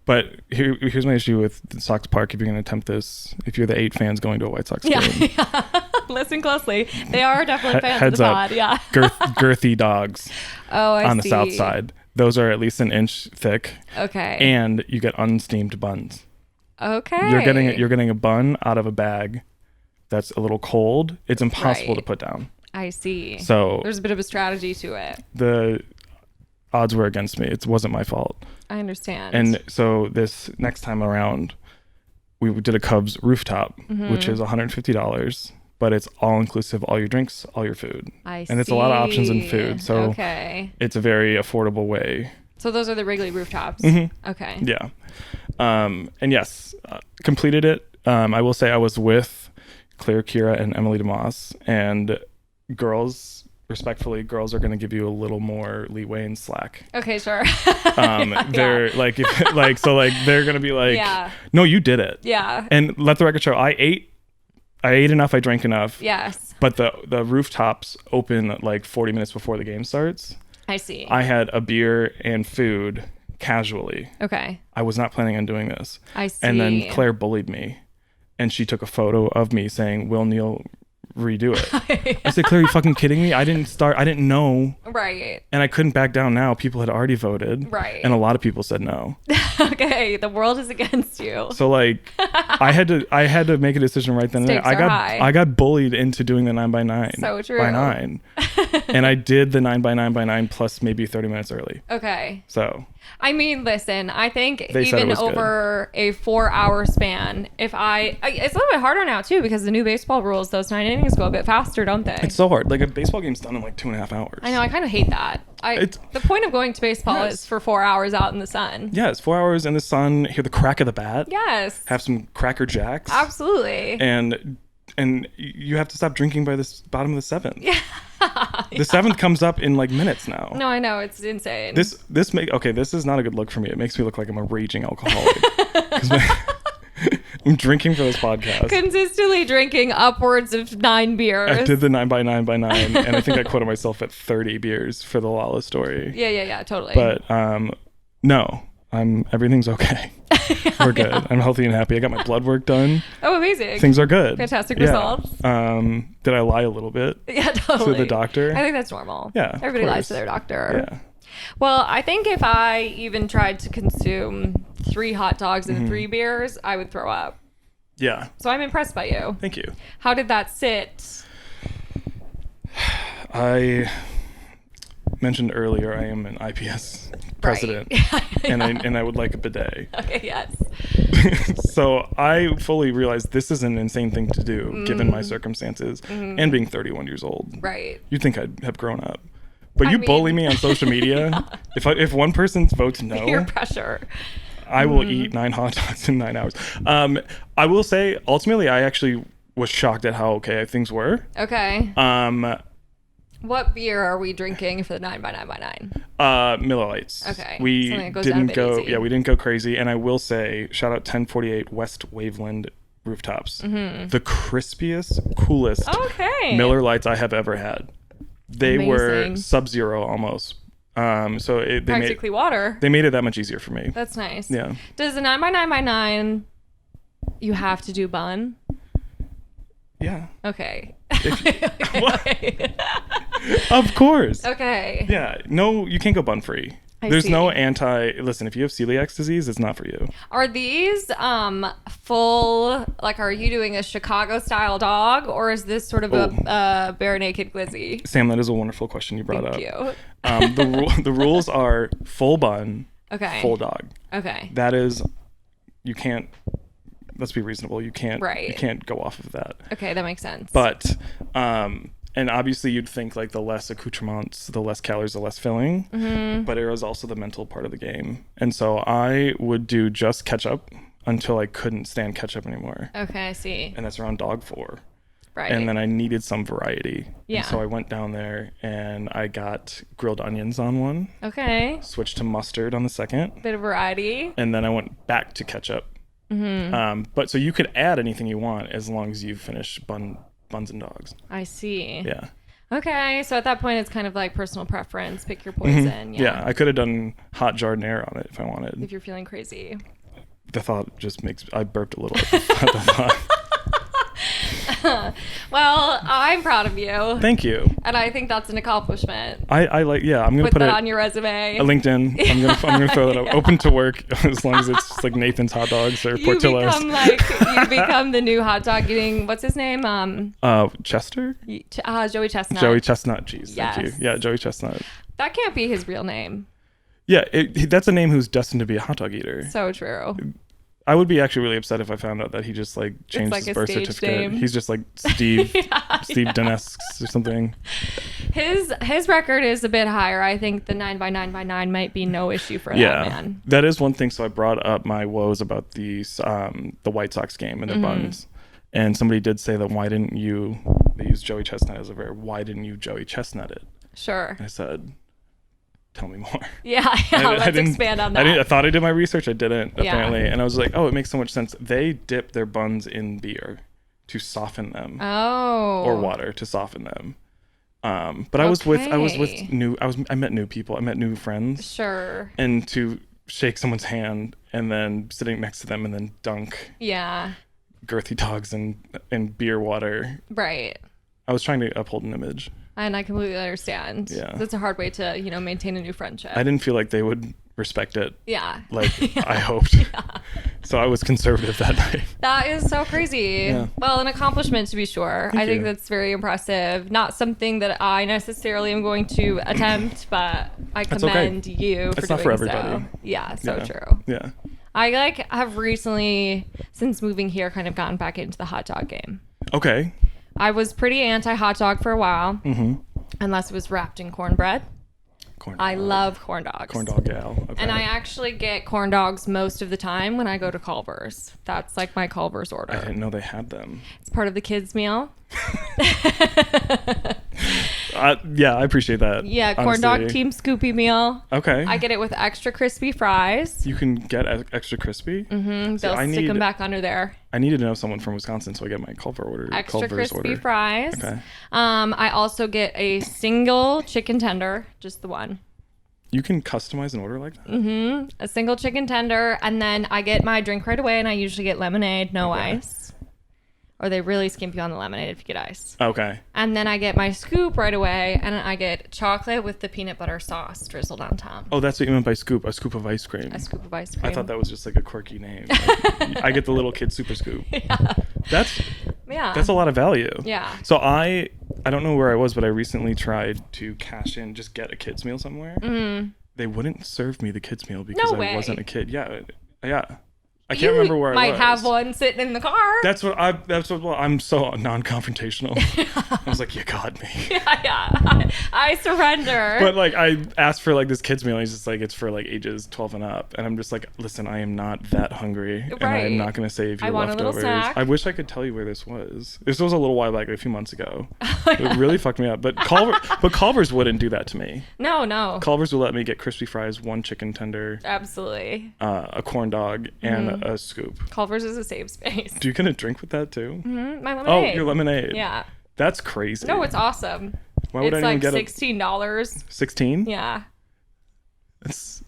But here's my issue with the Sox Park. If you're going to attempt this, if you're the 8 fans going to a White Sox game. Yeah. Listen closely. They are definitely fans of the pod. Yeah. Girthy dogs. Oh, I see. On the south side. Those are at least an inch thick. Okay. And you get unsteamed buns. Okay. You're getting a bun out of a bag that's a little cold. It's impossible to put down. I see. So there's a bit of a strategy to it. The odds were against me. It wasn't my fault. I understand. And so this next time around, we did a Cubs rooftop, which is $150, but it's all inclusive, all your drinks, all your food. I see. And it's a lot of options in food. So it's a very affordable way. So those are the Wrigley rooftops. Mm-hmm. Okay. Yeah. And yes, completed it. I will say I was with Claire, Kira, and Emily DeMoss. And respectfully, girls are going to give you a little more leeway and slack. Okay, sure. They're like, they're going to be like, no, you did it. Yeah. And let the record show, I ate enough, I drank enough. Yes. But the rooftops open like 40 minutes before the game starts. I see. I had a beer and food casually. Okay. I was not planning on doing this. I see. And then Claire bullied me, and she took a photo of me saying, "Will Neil redo it?" I said, "Claire, are you fucking kidding me? I didn't know." Right. And I couldn't back down now. People had already voted. Right. And a lot of people said no. Okay, the world is against you. So like I had to make a decision right then and there. I got bullied into doing the 9x9. So true. By 9. And I did the 9x9 plus maybe 30 minutes early. Okay. So I mean, listen, I think they even over a 4-hour span, it's a little bit harder now too, because the new baseball rules, those 9 innings go a bit faster, don't they? It's so hard. Like a baseball game's done in like 2.5 hours. I know. I kind of hate that. The point of going to baseball is for 4 hours out in the sun. Yes, 4 hours in the sun, hear the crack of the bat. Yes. Have some Cracker Jacks. Absolutely. And you have to stop drinking by the bottom of the 7th. Yeah. The 7th comes up in like minutes now. No, I know, it's insane. This is not a good look for me. It makes me look like I'm a raging alcoholic. 'Cause I'm drinking for this podcast. Consistently drinking upwards of 9 beers. I did the 9x9 and I think I quoted myself at 30 beers for the Lala story. Yeah, totally. But no, everything's okay. We're good. I'm healthy and happy. I got my blood work done. Oh, amazing. Things are good. Fantastic results. Did I lie a little bit? Yeah, totally. To the doctor? I think that's normal. Yeah. Everybody lies to their doctor. Yeah. Well, I think if I even tried to consume 3 hot dogs and 3 beers, I would throw up. Yeah. So I'm impressed by you. Thank you. How did that sit? I mentioned earlier I am an IPS president, right. and I would like a bidet. Okay, yes. So I fully realize this is an insane thing to do given my circumstances and being 31 years old. Right. You'd think I'd have grown up. But you bully me on social media. Yeah. If one person votes no, peer pressure. I will eat 9 hot dogs in 9 hours. I will say, ultimately, I actually was shocked at how okay things were. Okay. What beer are we drinking for the 9x9x9? Miller Lights. Okay. We didn't go crazy. And I will say, shout out 1048 West Waveland rooftops. The crispiest, coolest Miller Lights I have ever had. They were Sub-Zero almost. So they practically water. They made it that much easier for me. That's nice. Yeah. Does the 9x9x9 you have to do bun? Yeah. Okay. Of course. Okay. Yeah. No, you can't go bun free. There's no listen, if you have celiac disease, it's not for you. Are these full, like, are you doing a Chicago style dog, or is this sort of a bare naked glizzy? Sam, that is a wonderful question you brought up. Thank you. The rules are full bun, full dog. Okay. That is, you can't, let's be reasonable. You can't go off of that. Okay, that makes sense. But, and obviously you'd think like the less accoutrements, the less calories, the less filling. But it was also the mental part of the game. And so I would do just ketchup until I couldn't stand ketchup anymore. Okay, I see. And that's around dog 4. Right. And then I needed some variety. Yeah. And so I went down there and I got grilled onions on one. Okay. Switched to mustard on the second. Bit of variety. And then I went back to ketchup. But so you could add anything you want as long as you finish buns and dogs. I see. Yeah. Okay, so at that point it's kind of like personal preference. Pick your poison. Yeah, I could have done hot jardinere on it if I wanted. If you're feeling crazy. The thought just I burped a little at the thought. Well, I'm proud of you. Thank you. And I think that's an accomplishment. I like, I'm gonna put that on your resume. A LinkedIn. I'm gonna throw that up. Open to work as long as it's like Nathan's Hot Dogs or Portillo's. You become the new hot dog eating. What's his name? Chester. Joey Chestnut. Joey Chestnut. Jeez. Yes. Thank you. Yeah, Joey Chestnut. That can't be his real name. Yeah, that's a name who's destined to be a hot dog eater. So true. I would be actually really upset if I found out that he just like changed his birth certificate. Name. He's just like Steve Donesks or something. His record is a bit higher. I think the 9x9x9 might be no issue for that man. That is one thing. So I brought up my woes about the White Sox game and their buns. And somebody did say that they use Joey Chestnut as a verb. Why didn't you Joey Chestnut it? Sure. And I said, tell me more. Yeah, let's expand on that. I thought I did my research. I didn't, apparently. And I was like, oh, it makes so much sense. They dip their buns in beer to soften them. Oh. Or water to soften them. But I met new people. I met new friends. Sure. And to shake someone's hand and then sitting next to them and then dunk. Yeah. Girthy dogs and beer water. Right. I was trying to uphold an image. And I completely understand. Yeah. That's a hard way to, maintain a new friendship. I didn't feel like they would respect it. Yeah. Like I hoped. Yeah. So I was conservative that night. That is so crazy. Yeah. Well, an accomplishment to be sure. I think that's very impressive. Not something that I necessarily am going to attempt, but I commend you for doing so. It's not for everybody. Yeah, so true. Yeah. I have recently, since moving here, kind of gotten back into the hot dog game. Okay. I was pretty anti-hot dog for a while, unless it was wrapped in cornbread. I love corn dogs. Corn dog gal. Okay. And I actually get corn dogs most of the time when I go to Culver's. That's like my Culver's order. I didn't know they had them. It's part of the kids' meal. Yeah, I appreciate that. Yeah, corn dog Team Scoopy meal. Okay. I get it with extra crispy fries. You can get extra crispy? Mm-hmm. They'll stick them back under there. I need to know someone from Wisconsin, so I get my Culver's order. Extra crispy fries. Okay. I also get a single chicken tender, just the one. You can customize an order like that? Mm-hmm. A single chicken tender, and then I get my drink right away, and I usually get lemonade, no ice. Or they really skimp you on the lemonade if you get ice. Okay. And then I get my scoop right away, and I get chocolate with the peanut butter sauce drizzled on top. Oh, that's what you meant by scoop, a scoop of ice cream. A scoop of ice cream. I thought that was just like a quirky name. Like, I get the little kid super scoop. Yeah. That's a lot of value. Yeah. So I don't know where I was, but I recently tried to cash in, just get a kid's meal somewhere. Mm. They wouldn't serve me the kid's meal because I wasn't a kid. Yeah. I can't remember where I was. You might have one sitting in the car. I'm so non-confrontational. I was like, you got me. Yeah. I surrender. But like, I asked for like this kid's meal. And he's just like, it's for like ages 12 and up. And I'm just like, listen, I am not that hungry. Right. And I'm not going to save your leftovers. A little snack. I wish I could tell you where this was. This was a little while back, a few months ago. It really fucked me up. But Culver's wouldn't do that to me. No. Culver's will let me get crispy fries, one chicken tender. Absolutely. A corn dog, and a scoop. Culver's is a safe space. Do you get a drink with that too? Mm-hmm. My lemonade. Oh, your lemonade. Yeah. That's crazy. No, it's awesome. Why would it's I like even get $16. 16? Yeah. That's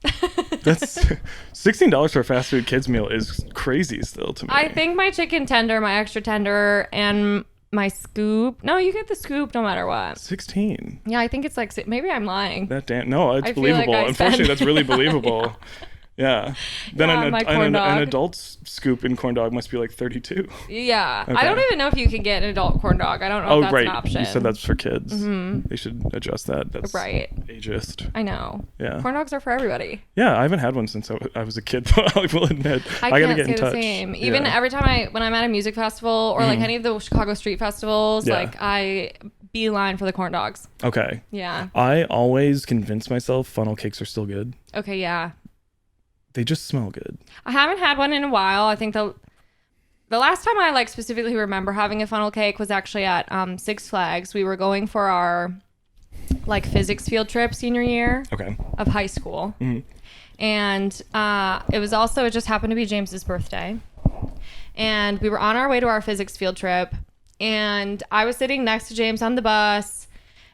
$16 for a fast food kids meal is crazy still to me. I think my chicken tender, my extra tender, and my scoop. No, you get the scoop no matter what. 16. Yeah, I think it's like, maybe I'm lying. No, it's believable. Like unfortunately, that's really believable. Yeah. Then an adult's scoop in corn dog must be like 32. Yeah. Okay. I don't even know if you can get an adult corn dog. I don't know if that's an option. You said that's for kids. Mm-hmm. They should adjust that. That's ageist. I know. Yeah. Corn dogs are for everybody. Yeah, I haven't had one since I was a kid, though. I will admit. I gotta get in touch. The same. Even every time when I'm at a music festival or like any of the Chicago street festivals, like I beeline for the corn dogs. Okay. Yeah. I always convince myself funnel cakes are still good. Okay, yeah. They just smell good. I haven't had one in a while. I think the last time I like specifically remember having a funnel cake was actually at Six Flags. We were going for our like physics field trip senior year of high school. Mm-hmm. And it just happened to be James's birthday. And we were on our way to our physics field trip. And I was sitting next to James on the bus.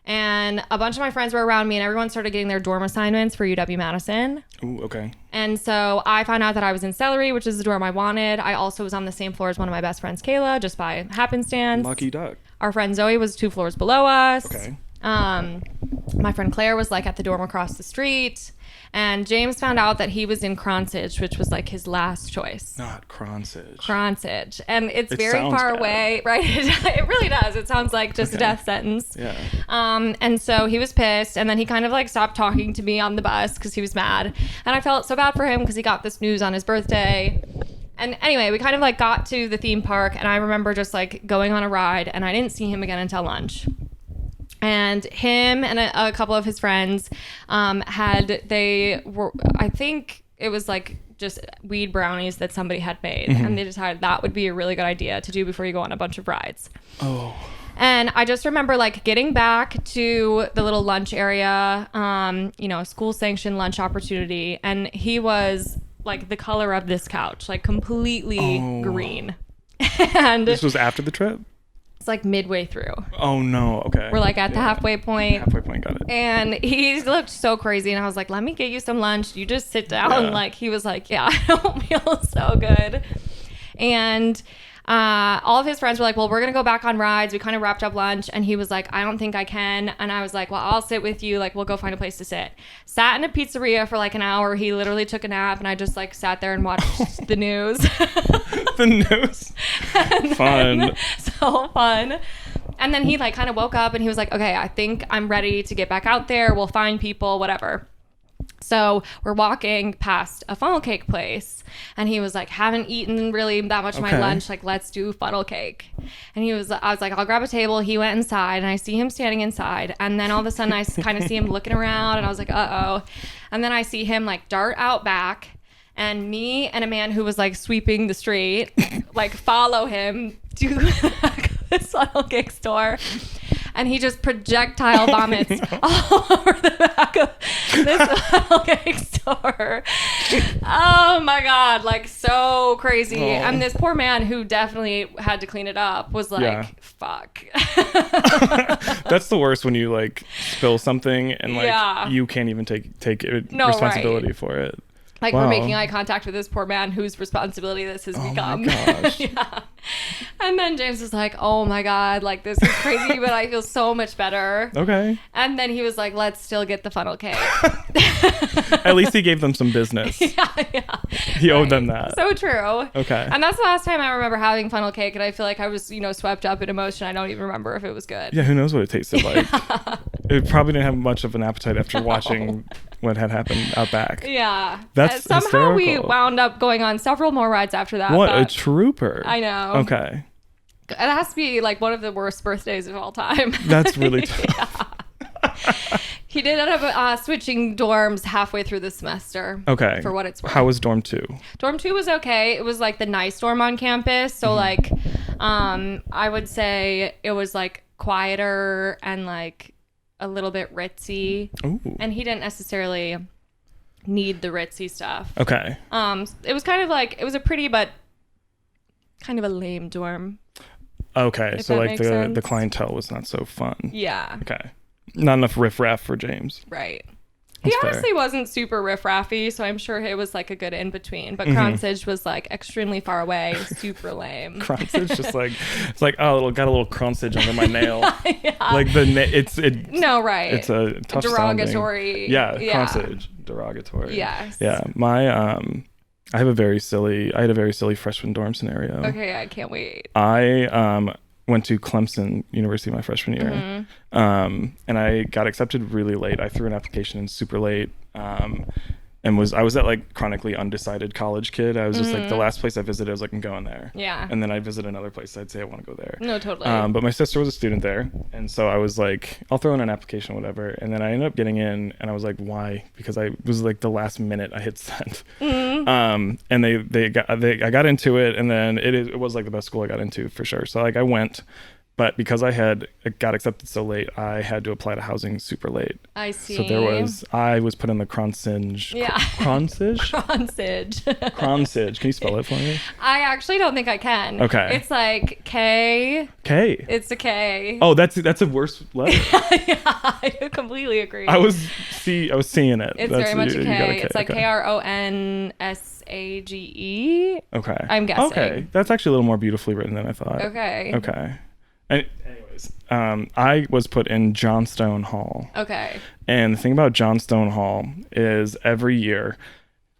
And a bunch of my friends were around me, and everyone started getting their dorm assignments for UW-Madison. Ooh, okay. And so I found out that I was in Celery, which is the dorm I wanted. I also was on the same floor as one of my best friends, Kayla, just by happenstance. Lucky duck. Our friend Zoe was 2 floors below us. Okay. My friend Claire was like at the dorm across the street. And James found out that he was in Cronsage, which was like his last choice. Not Cronsage. Cronsage. And it's very far away, right? It really does. It sounds like just a death sentence. Yeah. And so he was pissed. And then he kind of like stopped talking to me on the bus because he was mad. And I felt so bad for him because he got this news on his birthday. And anyway, we kind of like got to the theme park. And I remember just like going on a ride. And I didn't see him again until lunch. And him and a couple of his friends I think it was like just weed brownies that somebody had made. And they decided that would be a really good idea to do before you go on a bunch of rides. Oh. And I just remember like getting back to the little lunch area, school sanctioned lunch opportunity. And he was like the color of this couch, like completely green. And this was after the trip? It's like midway through. Oh no. Okay. We're like at the halfway point. Halfway point, got it. And he looked so crazy. And I was like, let me get you some lunch. You just sit down. Yeah. Like he was like, yeah, I don't feel so good. And all of his friends were like, well, we're going to go back on rides. We kind of wrapped up lunch. And he was like, I don't think I can. And I was like, well, I'll sit with you. Like, we'll go find a place to sit. Sat in a pizzeria for like an hour. He literally took a nap. And I just like sat there and watched the news. The news. Fun. So fun. And then he like kind of woke up and he was like, okay, I think I'm ready to get back out there. We'll find people, whatever. So we're walking past a funnel cake place and he was like, haven't eaten really that much of my lunch. Like, let's do funnel cake. And I was like, I'll grab a table. He went inside and I see him standing inside. And then all of a sudden I kind of see him looking around and I was like, uh-oh. And then I see him like dart out back and me and a man who was like sweeping the street, like follow him to the back of this funnel cake store. And he just projectile vomits all over the back of this funnel cake store. Oh my God, like so crazy. Oh. And this poor man who definitely had to clean it up was like, fuck. That's the worst when you like spill something and like you can't even take responsibility for it. Like we're making eye contact with this poor man whose responsibility this has become. My gosh. And then James was like, oh my God, like this is crazy, but I feel so much better. Okay. And then he was like, let's still get the funnel cake. At least he gave them some business. He owed them that. So true. Okay. And that's the last time I remember having funnel cake, and I feel like I was, swept up in emotion. I don't even remember if it was good. Yeah, who knows what it tasted like. It probably didn't have much of an appetite after watching what had happened out back. Yeah. That's somehow hysterical. We wound up going on several more rides after that. What a trooper. I know. Okay. It has to be like one of the worst birthdays of all time. That's really tough. He did end up switching dorms halfway through the semester. Okay. For what it's worth. How was dorm 2? Dorm 2 was okay. It was like the nice dorm on campus. So like, I would say it was like quieter and like a little bit ritzy. Ooh. And he didn't necessarily need the ritzy stuff. Okay. It was kind of like, it was a pretty but kind of a lame dorm. Okay. So like the clientele was not so fun. Yeah. Okay. Not enough riffraff for James. Right. That's he honestly wasn't super riffraffy, so I'm sure it was like a good in between. But Kronsidge was like extremely far away, super lame. Kronsidge, just like it's like got a little Kronsidge under my nail. Like it's no right. It's a tough derogatory. Sounding. Yeah, Kronsidge, derogatory. Yes. Yeah, I had a very silly freshman dorm scenario. Okay, I can't wait. I went to Clemson University my freshman year, and I got accepted really late. I threw an application in super late, and I was that like chronically undecided college kid. I was just like the last place I visited, I was like, I'm going there. Yeah. And then I visit another place, I'd say I want to go there. No, totally. But my sister was a student there, and so I was like, I'll throw in an application, whatever. And then I ended up getting in, and I was like, why? Because I was like the last minute I hit send. And I got into it, and then it was like the best school I got into for sure. So like I went. But because I got accepted so late, I had to apply to housing super late. I see. So I was put in the Kronsidge. Yeah. Kronsidge? Kronsidge. Kronsidge. Can you spell it for me? I actually don't think I can. Okay. It's like K. K. It's a K. Oh, that's a worse letter. Yeah, I completely agree. I was seeing it. It's very much a K. It's like Kronsage. Okay. I'm guessing. Okay. That's actually a little more beautifully written than I thought. Okay. Anyways, I was put in Johnstone Hall. Okay. And the thing about Johnstone Hall is every year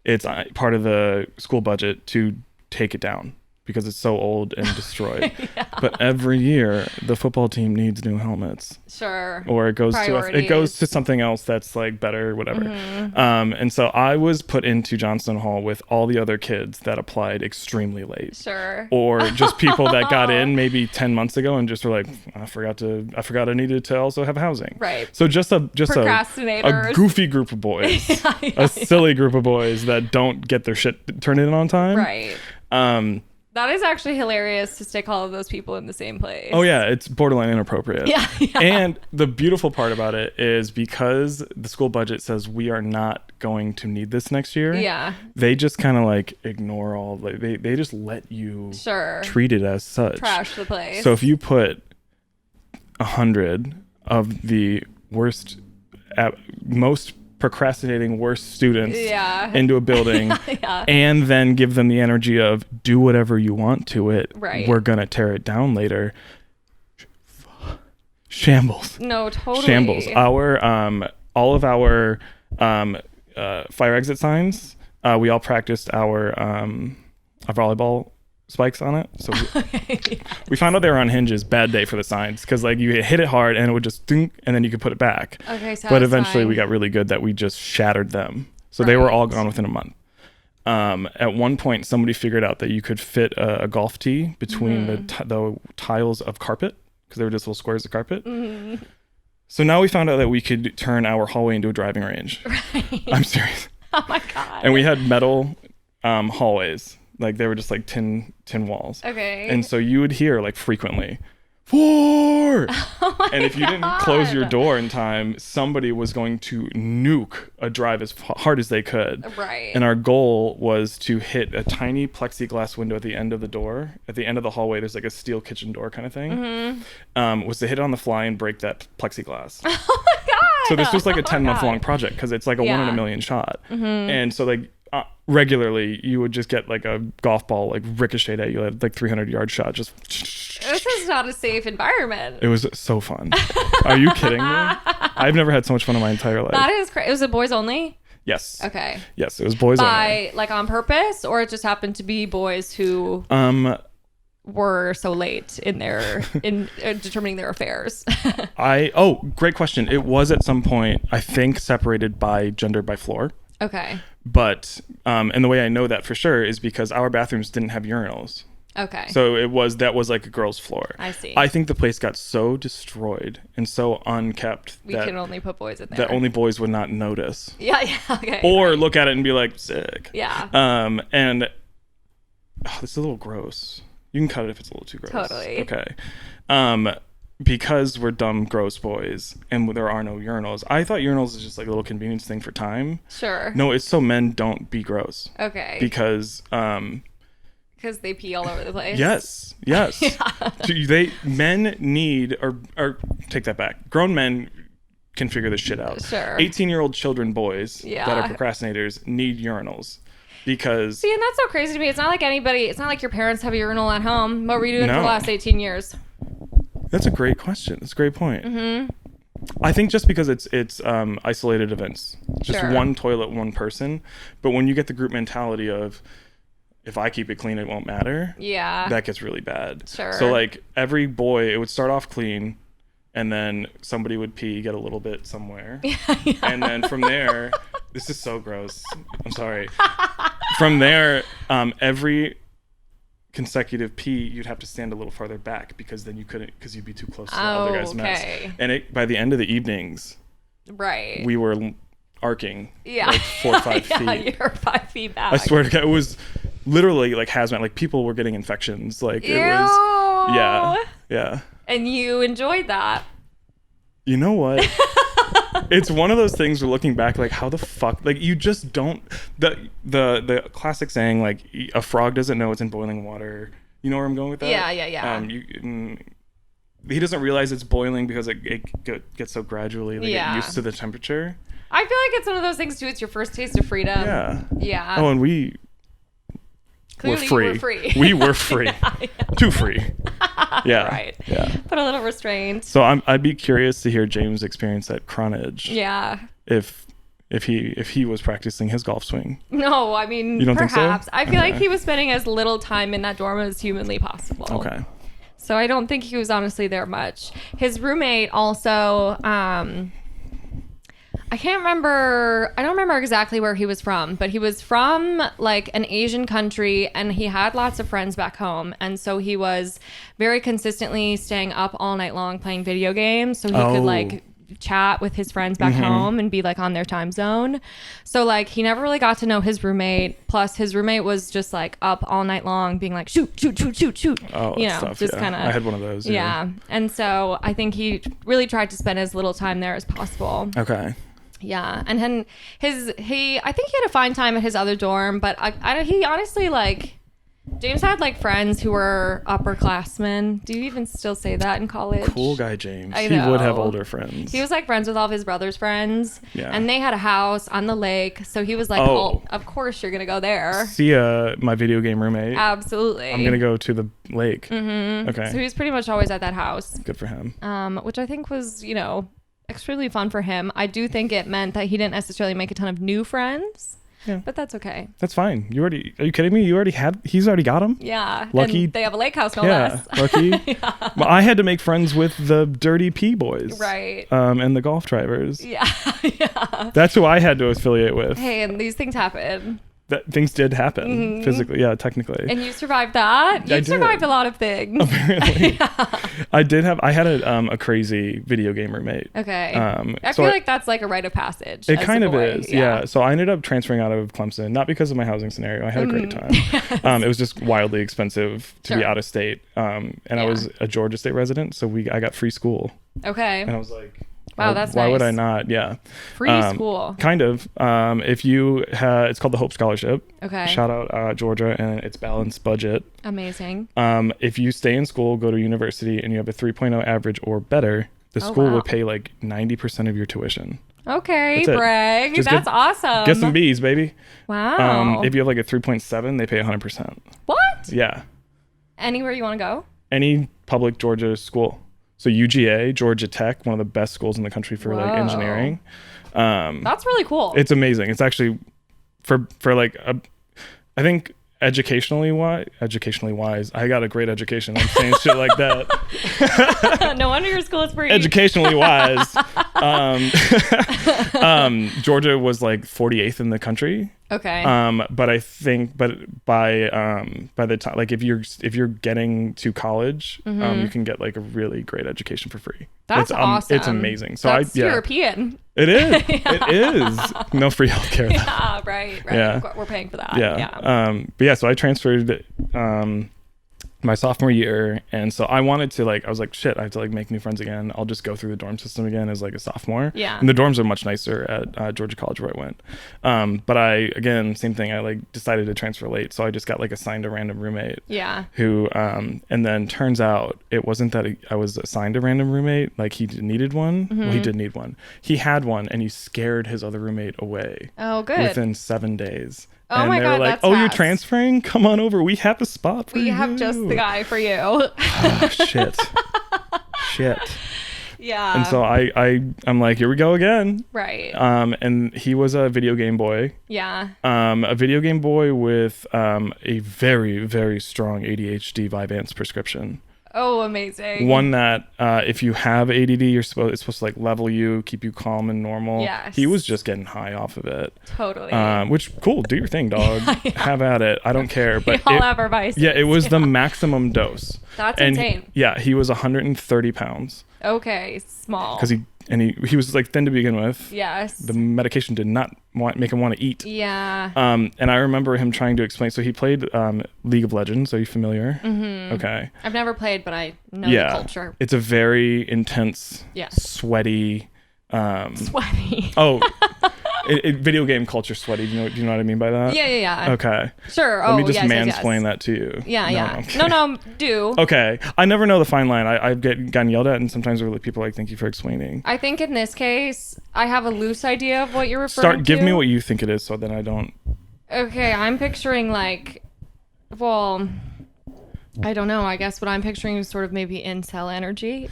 it's part of the school budget to take it down. because it's so old and destroyed. But every year the football team needs new helmets. Sure. Or it goes to something else that's like better, whatever. And so I was put into Johnston Hall with all the other kids that applied extremely late. Sure. Or just people that got in maybe 10 months ago and just were like, I forgot I needed to also have housing. Right. So just a goofy group of boys, a silly group of boys that don't get their shit turned in on time. Right. That is actually hilarious to stick all of those people in the same place. Oh yeah, it's borderline inappropriate. Yeah. And the beautiful part about it is because the school budget says we are not going to need this next year. Yeah. They just kind of like ignore all, like they just let you treat it as such. Trash the place. So if you put 100 of the most procrastinating worst students into a building and then give them the energy of do whatever you want to it, we're gonna tear it down later. Shambles. No, totally. Shambles. All of our fire exit signs, we all practiced our volleyball spikes on it. So we found out they were on hinges. Bad day for the signs, because like you hit it hard and it would just dink, and then you could put it back. Okay, but eventually we got really good that we just shattered them. So they were all gone within a month. At one point, somebody figured out that you could fit a golf tee between the tiles of carpet, because they were just little squares of carpet. So now we found out that we could turn our hallway into a driving range. Right. I'm serious. Oh my God. And we had metal hallways. Like they were just like tin walls. Okay. And so you would hear like frequently, 4! And if you didn't close your door in time, somebody was going to nuke a drive as hard as they could. Right. And our goal was to hit a tiny plexiglass window at the end of the door. At the end of the hallway, there's like a steel kitchen door kind of thing. Was to hit it on the fly and break that plexiglass. Oh my God. So this was like a 10-month long project, because it's like a 1 in a million shot. And so like regularly you would just get like a golf ball like ricocheted at you at like 300-yard shot. Just this is not a safe environment. It was so fun. Are you kidding me? I've never had so much fun in my entire life. That is crazy. Was it boys only? Yes. Okay. Yes, it was boys only. Like on purpose, or it just happened to be boys who were so late in determining their affairs? Great question. It was at some point, I think, separated by gender by floor. Okay. But and the way I know that for sure is because our bathrooms didn't have urinals. Okay. So that was like a girl's floor. I see. I think the place got so destroyed and so unkept we can only put boys in there. That only boys would not notice. Yeah, okay. Or look at it and be like, sick. Yeah. And this is a little gross. You can cut it if it's a little too gross. Totally. Okay. Because we're dumb, gross boys, and there are no urinals. I thought urinals is just like a little convenience thing for time. Sure. No, it's so men don't be gross. Okay. Because they pee all over the place. Yes. Men need, or take that back. Grown men can figure this shit out. Sure. 18-year-old children, boys that are procrastinators need urinals. Because see, and that's so crazy to me. It's not like your parents have a urinal at home. What were you doing for the last 18 years? That's a great question. That's a great point. I think just because it's isolated events, just one toilet, one person. But when you get the group mentality of, if I keep it clean, it won't matter. Yeah. That gets really bad. Sure. So like every boy, it would start off clean, and then somebody would pee, get a little bit somewhere. And then from there, this is so gross. I'm sorry. From there, every consecutive pee, you'd have to stand a little farther back, because then you couldn't, because you'd be too close to the other guy's mess. And by the end of the evenings, we were arcing like 4 or 5 feet. Yeah, you're 5 feet back. I swear to God, it was literally like hazmat. Like people were getting infections. Like it was, yeah. And you enjoyed that. You know what? It's one of those things where looking back, like how the fuck, like you just don't, the classic saying, like a frog doesn't know it's in boiling water. You know where I'm going with that? Yeah. He doesn't realize it's boiling because it gets so gradually, they get used to the temperature. I feel like it's one of those things too. It's your first taste of freedom. Yeah. Oh, and we were free. We were free. Too free. Yeah. Right. Yeah. Put a little restraint. So I'd be curious to hear James' experience at Cronage. Yeah. If if he was practicing his golf swing. No, I mean, you don't perhaps. think so? I feel like he was spending as little time in that dorm as humanly possible. Okay. So I don't think he was honestly there much. His roommate also, I don't remember exactly where he was from, but he was from like an Asian country and he had lots of friends back home. And so he was very consistently staying up all night long playing video games so he could like chat with his friends back home and be like on their time zone. So like he never really got to know his roommate. Plus his roommate was just like up all night long being like shoot. Oh, you know, stuff, just kind of. I had one of those. Yeah. And so I think he really tried to spend as little time there as possible. Okay. Yeah, and then I think he had a fine time at his other dorm, but he honestly like James had like friends who were upperclassmen. Do you even still say that in college? Cool guy James. I He would have know. older friends. He was like friends with all of his brother's friends, and they had a house on the lake, so he was like, "Oh, of course you're gonna go there." See, my video game roommate. Absolutely. I'm gonna go to the lake. Okay. So he was pretty much always at that house. Good for him. Which I think was, extremely fun for him. I do think it meant that he didn't necessarily make a ton of new friends. Yeah. But that's okay. That's fine. Are you kidding me? He's already got him? Yeah. Lucky. And they have a lake house, no less. Lucky. Yeah. Well, I had to make friends with the dirty P boys. Right. And the golf drivers. Yeah. Yeah. That's who I had to affiliate with. Hey, and these things happen. That things did happen physically. Yeah, technically. And you survived that? You survived a lot of things. Apparently. I had a crazy video game roommate. Okay. I feel like that's like a rite of passage. It kind of is. Yeah. So I ended up transferring out of Clemson, not because of my housing scenario. I had a great time. Yes. It was just wildly expensive to be out of state. And I was a Georgia State resident, so I got free school. Okay. And I was like, wow, that's why nice. would I not? Yeah. Free school. Kind of. If you it's called the Hope Scholarship. Okay. Shout out Georgia and its balanced budget. Amazing. If you stay in school, go to university, and you have a 3.0 average or better, the school will pay like 90% of your tuition. Okay, brag. That's awesome. Get some B's, baby. Wow. If you have like a 3.7, they pay 100%. What? Yeah. Anywhere you want to go? Any public Georgia school. So UGA, Georgia Tech, one of the best schools in the country for like engineering. That's really cool. It's amazing. It's actually for like I think educationally wise, I got a great education. I'm saying shit like that. No wonder your school is free. Educationally wise, Georgia was like 48th in the country. Okay. But I think, by the time, like if you're getting to college, you can get like a really great education for free. That's awesome. It's amazing. So that's European. It is. It is. No free healthcare. Yeah. Right. Yeah. We're paying for that. Yeah. But yeah, so I transferred my sophomore year, and so I wanted to I was like, shit, I have to like make new friends again. I'll just go through the dorm system again as like a sophomore. Yeah. And the dorms are much nicer at Georgia College where I went. But again, same thing. I like decided to transfer late, so I just got like assigned a random roommate. Yeah. Who and then turns out it wasn't that I was assigned a random roommate. Like he needed one. Well, he did need one. He had one, and he scared his other roommate away. Oh, good. Within 7 days. Oh and my they God, were like, that's "Oh, you're fast. transferring? Come on over. We have a spot for you. We have just the guy for you." Oh, shit. Yeah. And so I'm like, here we go again. Right. And he was a video game boy. Yeah. A video game boy with a very, very strong ADHD Vyvanse prescription. Oh, amazing. One that if you have ADD, it's supposed to like level you, keep you calm and normal. Yes. He was just getting high off of it. Totally. Which cool, do your thing, dog. Yeah. Have at it. I don't care. But we all have our vices. Yeah, it was the maximum dose. That's insane. He was 130 pounds. Okay, small. Because he was like thin to begin with. Yes. The medication did not make him want to eat. Yeah. And I remember him trying to explain. So he played League of Legends. Are you familiar? Mm-hmm. Okay. I've never played, but I know the culture. It's a very intense, sweaty. Sweaty. Oh. Video game culture sweaty. Do you know what I mean by that? Yeah. Okay. Sure. Let me just yes, mansplain that to you. Yeah. No, do. Okay. I never know the fine line. I've gotten yelled at, and sometimes people are like, thank you for explaining. I think in this case, I have a loose idea of what you're referring to. Give me what you think it is so then I don't. Okay, I'm picturing like, well, I don't know. I guess what I'm picturing is sort of maybe incel energy.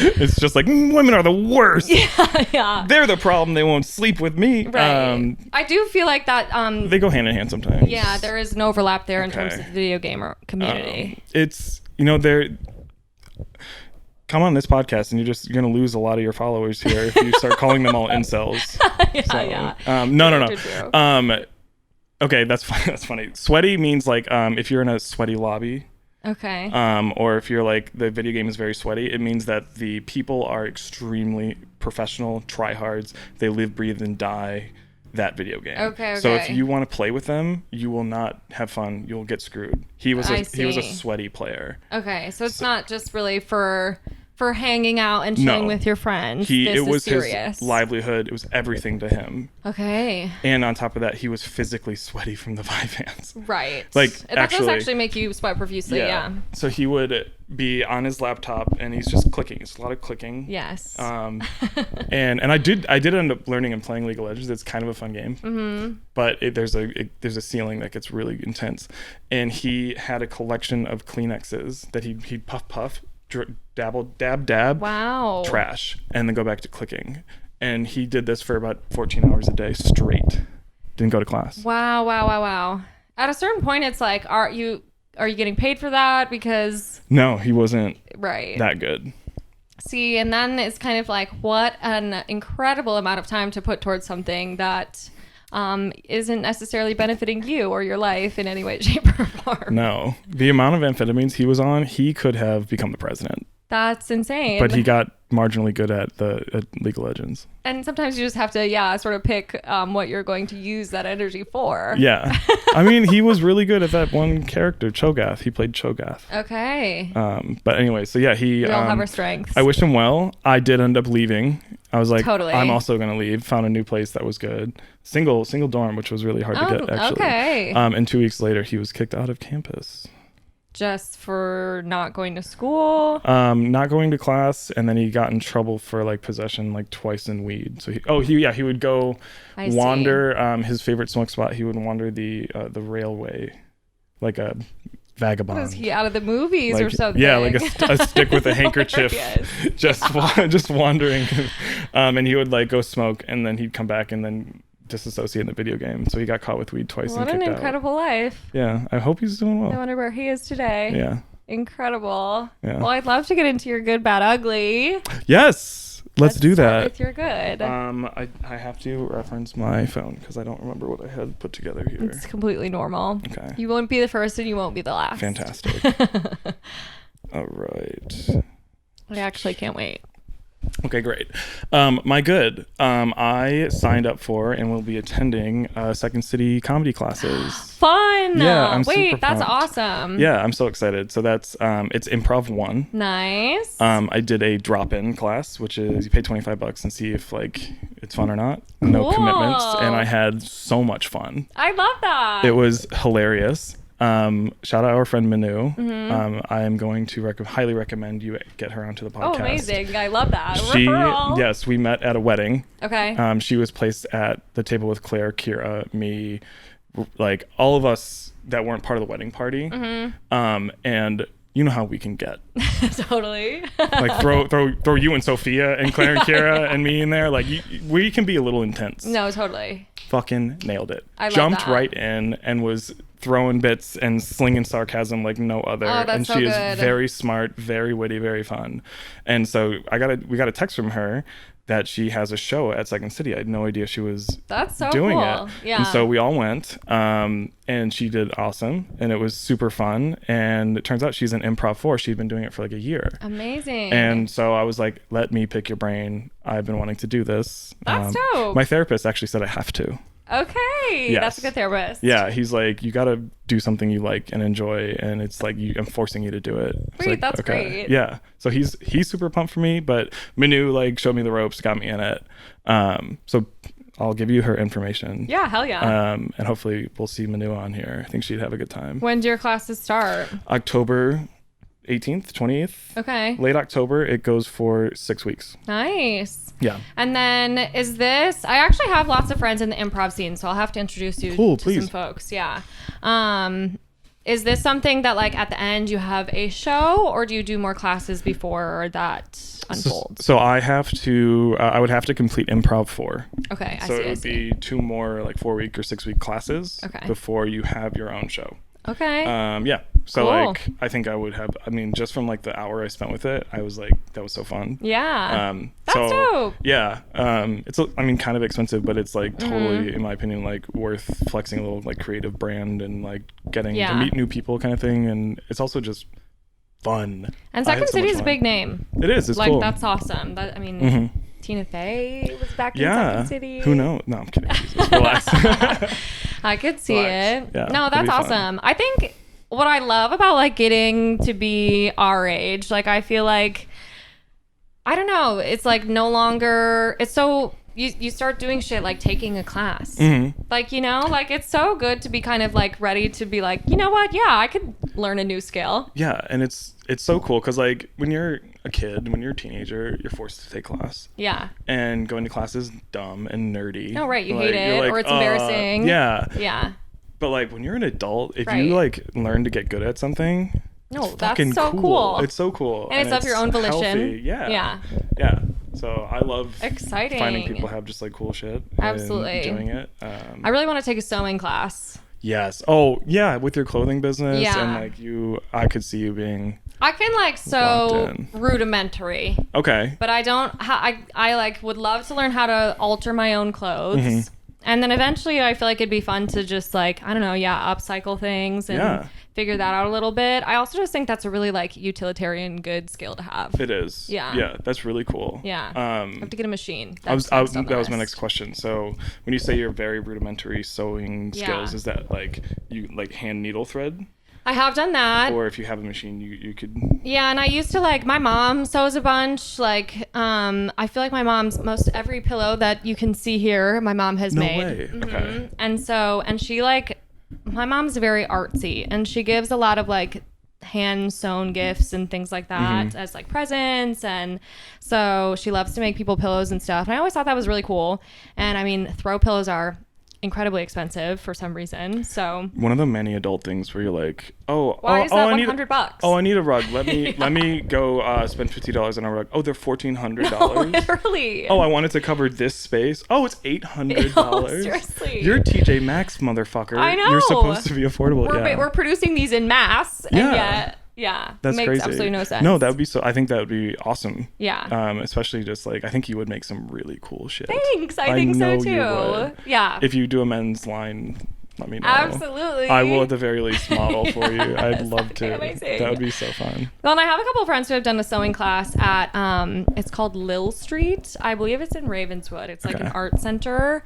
It's just like, women are the worst. Yeah. They're the problem. They won't sleep with me. Right. I do feel like that. They go hand in hand sometimes. Yeah, there is an overlap there in terms of the video gamer community. It's, they're... Come on this podcast and you're going to lose a lot of your followers here if you start calling them all incels. No. Okay, that's funny. That's funny. Sweaty means like if you're in a sweaty lobby. Okay. Or if you're like the video game is very sweaty, it means that the people are extremely professional, tryhards. They live, breathe, and die that video game. Okay. So if you want to play with them, you will not have fun. You'll get screwed. He was a sweaty player. Okay, so it's not just really for hanging out and chilling with your friends. It was serious. His livelihood. It was everything to him. Okay. And on top of that, he was physically sweaty from the Vive fans. Right. Like that does actually make you sweat profusely. Yeah. So he would be on his laptop and he's just clicking. It's a lot of clicking. Yes. And I did end up learning and playing League of Legends. It's kind of a fun game. Mm-hmm. But there's a ceiling that gets really intense. And he had a collection of Kleenexes that he'd puff. Dabble, dab, wow, trash, and then go back to clicking. And he did this for about 14 hours a day straight. Didn't go to class. Wow. At a certain point, it's like, are you getting paid for that? Because no, he wasn't right that good. See, and then it's kind of like, what an incredible amount of time to put towards something that isn't necessarily benefiting you or your life in any way, shape, or form. No. The amount of amphetamines he was on, he could have become the president. That's insane. But he got marginally good at League of Legends. And sometimes you just have to, sort of pick what you're going to use that energy for. Yeah. I mean, he was really good at that one character, Cho'Gath. He played Cho'Gath. Okay. But anyway, so yeah, we all have our strengths. I wish him well. I did end up leaving. I was like, totally. I'm also going to leave. Found a new place that was good. Single dorm, which was really hard to get, actually. Okay. And 2 weeks later, he was kicked out of campus. Just for not going to school? Not going to class, and then he got in trouble for like possession like twice in weed. So he would go wander his favorite smoke spot. He would wander the railway like a vagabond. What is he, out of the movies or something? Yeah, like a stick with a handkerchief, just wandering. And he would like go smoke, and then he'd come back and then disassociate in the video game. So he got caught with weed twice and kicked out. What an incredible life. Yeah, I hope he's doing well. I wonder where he is today. Yeah. Incredible. Yeah. Well, I'd love to get into your good, bad, ugly. Let's do that. With your good. I have to reference my phone because I don't remember what I had put together here. It's completely normal. Okay. You won't be the first and you won't be the last. Fantastic. All right. I actually can't wait. Okay, great. My good. I signed up for and will be attending Second City comedy classes. Fun. Yeah, I'm super Wait, that's pumped. awesome. Yeah, I'm so excited. So that's it's Improv 1. Nice. I did a drop-in class, which is you pay $25 and see if like it's fun or not. No commitments, and I had so much fun. I love that. It was hilarious. Shout out our friend Manu. Mm-hmm. I am going to highly recommend you get her onto the podcast. Oh, amazing. I love that. Referral. Yes, we met at a wedding. Okay. She was placed at the table with Claire, Kira, me, like all of us that weren't part of the wedding party. Mm-hmm. And you know how we can get. Totally. Like throw you and Sophia and Claire and Kira and me in there. Like we can be a little intense. No, totally. Fucking nailed it. I love Jumped that. right in and was throwing bits and slinging sarcasm like no other. Oh, that's and so she good. is very smart, very witty, very fun. And so we got a text from her that she has a show at Second City. I had no idea she was That's so doing cool. it. Yeah. And so we all went, and she did awesome, and it was super fun. And it turns out she's an Improv 4. She'd been doing it for like a year. Amazing. And so I was like, let me pick your brain. I've been wanting to do this. That's dope. My therapist actually said I have to. Okay. Yes. That's a good therapist. Yeah, he's like, you got to do something you like and enjoy, and it's like I'm forcing you to do it. It's Great, like, that's okay. great. Yeah, so he's super pumped for me, but Manu like showed me the ropes, got me in it. So I'll give you her information. Yeah, hell yeah. And hopefully we'll see Manu on here. I think she'd have a good time. When do your classes start? October 18th, 28th. Okay. Late October. It goes for 6 weeks. Nice. Yeah. And then I actually have lots of friends in the improv scene, so I'll have to introduce you to please. some folks. Yeah. is this something that like at the end you have a show, or do you do more classes before that unfolds? So I have to, I would have to complete improv 4. Okay, So it would be 2 more like 4-week or 6-week classes before you have your own show. Okay. Yeah. So Cool. like, I think I would have, I mean, just from like the hour I spent with it, I was like, that was so fun. Yeah. That's so dope. yeah, it's, I mean, kind of expensive, but it's like totally, in my opinion, like worth flexing a little like creative brand and like getting to meet new people kind of thing. And it's also just fun. And Second City is a big name. It is. It's like, cool. That's awesome. That, I mean, Tina Fey was back in Second City. Who knows? No, I'm kidding. Jesus, relax. I could see it. Yeah, no, that's awesome. I think what I love about like getting to be our age, like I feel like, I don't know, it's like no longer, it's so, you start doing shit like taking a class. Like, you know, like it's so good to be kind of like ready to be like, you know what? Yeah, I could learn a new skill. Yeah, and it's so cool because like when you're a kid, when you're a teenager, you're forced to take class. Yeah. And going to class is dumb and nerdy. No, right. You like, hate it, like, or it's embarrassing. Yeah. Yeah. But like when you're an adult, if you like learn to get good at something, no, it's that's fucking so cool. It's so cool. And it's of your own volition. Healthy. Yeah. Yeah. Yeah. So I love exciting finding people have just like cool shit. Absolutely. And doing it. I really want to take a sewing class. Yes. Oh yeah, with your clothing business Yeah. and like I could see you being. I can like sew rudimentary. Okay. But I don't. I like would love to learn how to alter my own clothes. And then eventually I feel like it'd be fun to just like, I don't know, upcycle things and figure that out a little bit. I also just think that's a really like utilitarian good skill to have. It is. Yeah. Yeah, that's really cool. Yeah. I have to get a machine. That was my next question. So when you say you're very rudimentary sewing skills, is that like you like hand needle thread? I have done that. Or if you have a machine, you could. Yeah, and I used to like, my mom sews a bunch. Like, I feel like my mom's most every pillow that you can see here, my mom has made. No way. Okay. And she like, my mom's very artsy, and she gives a lot of like hand sewn gifts and things like that as like presents, and so she loves to make people pillows and stuff. And I always thought that was really cool. And I mean, throw pillows are incredibly expensive for some reason. So one of the many adult things where you're like, why is that $100? I need a rug. Let me go spend $50 on a rug. Oh, they're $1,400. No, literally. Oh, I wanted to cover this space. Oh, it's $800. No, seriously. You're TJ Maxx, motherfucker. I know. You're supposed to be affordable. We're producing these in mass, and yet. Yeah, that's makes crazy. Absolutely no sense. No, that would be so. I think that would be awesome. Yeah. Especially just like I think you would make some really cool shit. Thanks. I think so too. Yeah. If you do a men's line, let me know. Absolutely. I will at the very least model for you. I'd love to. Amazing. That would be so fun. Well, and I have a couple of friends who have done a sewing class at it's called Lil Street. I believe it's in Ravenswood. It's like an art center.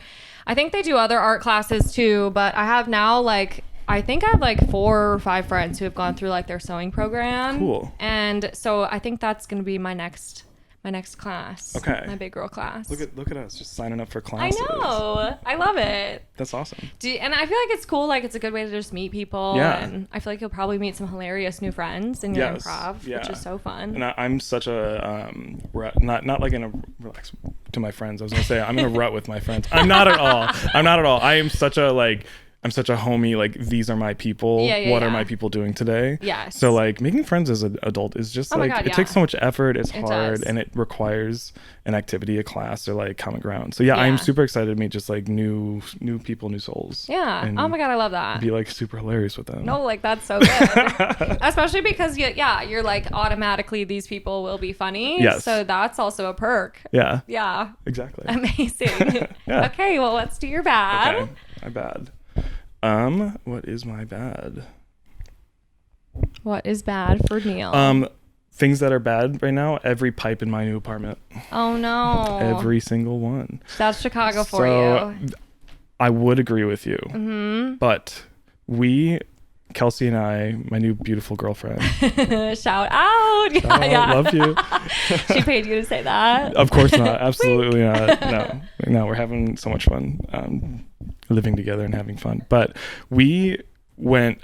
I think they do other art classes too, but I have now like I think I have like 4 or 5 friends who have gone through like their sewing program. Cool. And so I think that's going to be my next class. Okay. My big girl class. Look at us just signing up for classes. I know. I love it. That's awesome. And I feel like it's cool. Like it's a good way to just meet people. Yeah. And I feel like you'll probably meet some hilarious new friends in your improv, which is so fun. And I'm such a not like in a relax to my friends. I was gonna say I'm in a rut with my friends. I'm not at all. I am such a like. I'm such a homie, like, these are my people. What are my people doing today? Yes. So, like, making friends as an adult is just, it takes so much effort. It's hard. And it requires an activity, a class, or, like, common ground. So, I'm super excited to meet just, like, new people, new souls. Yeah. Oh, my God, I love that. Be, like, super hilarious with them. No, like, that's so good. Especially because, you're, like, automatically these people will be funny. Yes. So that's also a perk. Yeah. Yeah. Exactly. Amazing. Okay, well, let's do your bad. Okay, my bad. What is my bad? What is bad for Neil? Things that are bad right now, every pipe in my new apartment. Oh no. Every single one. That's Chicago for you. I would agree with you. But Kelsey and I, my new beautiful girlfriend. Shout out. Yeah. Love you. She paid you to say that? Of course not. Absolutely not. No, we're having so much fun living together and having fun. But we went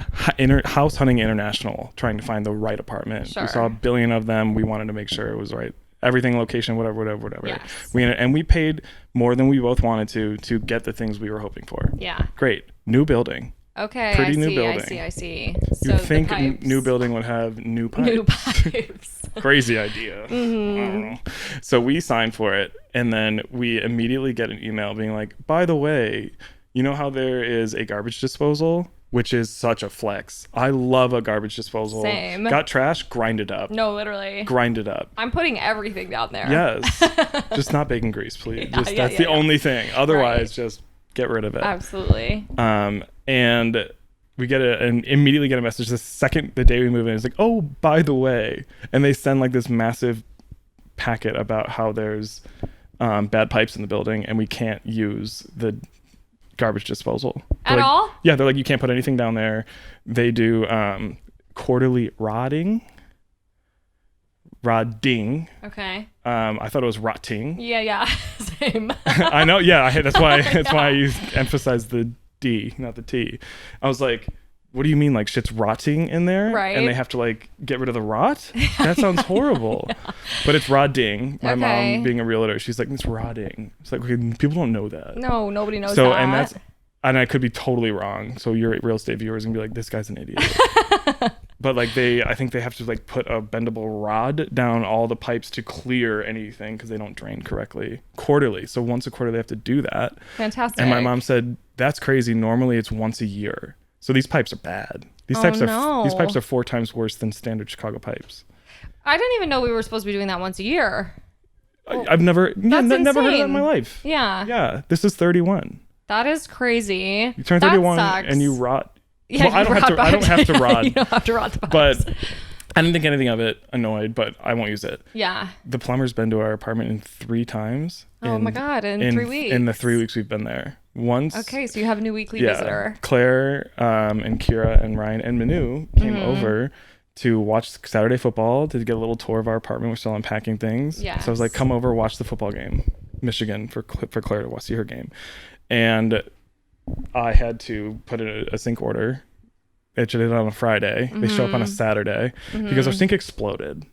house hunting international, trying to find the right apartment. Sure. We saw a billion of them. We wanted to make sure it was right. Everything, location, whatever. Yes. We paid more than we both wanted to get the things we were hoping for. Yeah. Great. New building. Okay. Pretty I new see, building. I see. You'd So think the pipes. new building would have new pipes. New pipes. Crazy idea. I don't know. So we signed for it, and then we immediately get an email being like, by the way, you know how there is a garbage disposal, which is such a flex. I love a garbage disposal. Same. Got trash, grind it up. No, literally. Grind it up. I'm putting everything down there. Yes. Just not bacon grease, please. Yeah, That's the only thing. Otherwise, Right. just get rid of it. Absolutely. And we immediately get a message the day we move in. It's like, oh, by the way, and they send like this massive packet about how there's bad pipes in the building and we can't use the garbage disposal At all? Yeah, they're like, you can't put anything down there. They do quarterly rodding. Okay. I thought it was rotting. Yeah. Same. I know. Yeah, that's why I emphasized the D, not the T. I was like, what do you mean, like shit's rotting in there? Right. And they have to like get rid of the rot? That sounds horrible. But it's rotting. My mom, being a realtor, she's like, it's rotting. It's like, okay, people don't know that. No, nobody knows So, that. and I could be totally wrong. So your real estate viewers are gonna be like, this guy's an idiot. But like I think they have to like put a bendable rod down all the pipes to clear anything because they don't drain correctly quarterly. So once a quarter they have to do that. Fantastic. And my mom said, that's crazy. Normally it's once a year. So these pipes are bad. These pipes are 4 times worse than standard Chicago pipes. I didn't even know we were supposed to be doing that once a year. I've never heard of that in my life. Yeah. Yeah. This is 31. That is crazy. You turn 31 and you rot. Yeah, well, I don't have to rod. You don't have to rod the pipes. But I didn't think anything of it. Annoyed, but I won't use it. Yeah. The plumber's been to our apartment in 3 times. Oh my God, in 3 weeks. In the 3 weeks we've been there. Once. Okay, so you have a new weekly visitor. Claire and Kira and Ryan and Manu came over to watch Saturday football, to get a little tour of our apartment. We're still unpacking things. Yes. So I was like, come over, watch the football game. Michigan, for Claire to see her game. And I had to put in a sink order. It did it on a Friday. They show up on a Saturday because our sink exploded.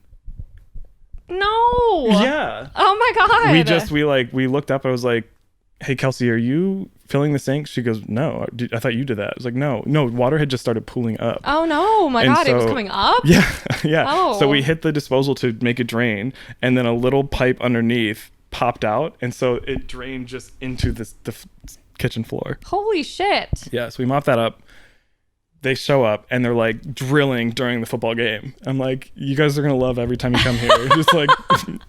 No. Yeah. Oh my God. We looked up. I was like, hey, Kelsey, are you filling the sink? She goes, no. I thought you did that. I was like, no. Water had just started pooling up. Oh no. My God. It was coming up? Yeah. Yeah. Oh. So we hit the disposal to make it drain, and then a little pipe underneath popped out, and so it drained just into the kitchen floor. Holy shit. Yeah. So we mopped that up. They show up and they're like drilling during the football game. I'm like, you guys are gonna love every time you come here. Just like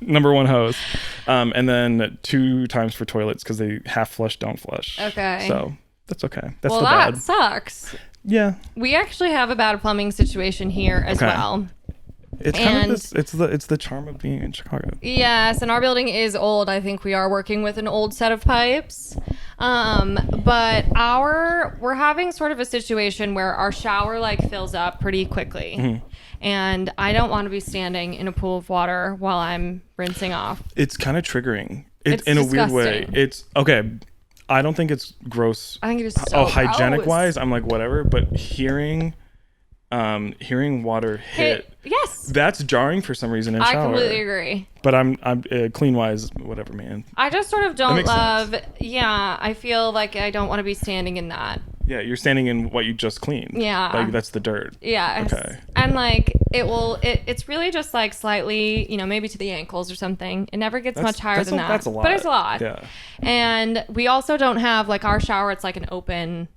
number one host. And then 2 times for toilets because they half flush, don't flush. Okay. So that's okay. That's well, that sucks. Yeah. We actually have a bad plumbing situation here as well. It's kind of it's the charm of being in Chicago. Yes, and our building is old. I think we are working with an old set of pipes. But we're having sort of a situation where our shower like fills up pretty quickly. And I don't want to be standing in a pool of water while I'm rinsing off. It's kind of triggering. It's in disgusting. a weird way. It's okay. I don't think it's gross. I think it is so hygienic gross. wise, I'm like whatever, but hearing water hit, yes, that's jarring for some reason in shower. I completely agree. But I'm clean wise, whatever, man. I just sort of don't love sense. Yeah, I feel like I don't want to be standing in that. Yeah, you're standing in what you just cleaned. Yeah, like that's the dirt. Yeah. Okay. And like it's really just like slightly, maybe to the ankles or something. It never gets much higher than that. That's a lot. But it's a lot. Yeah. And we also don't have like our shower. It's like an open.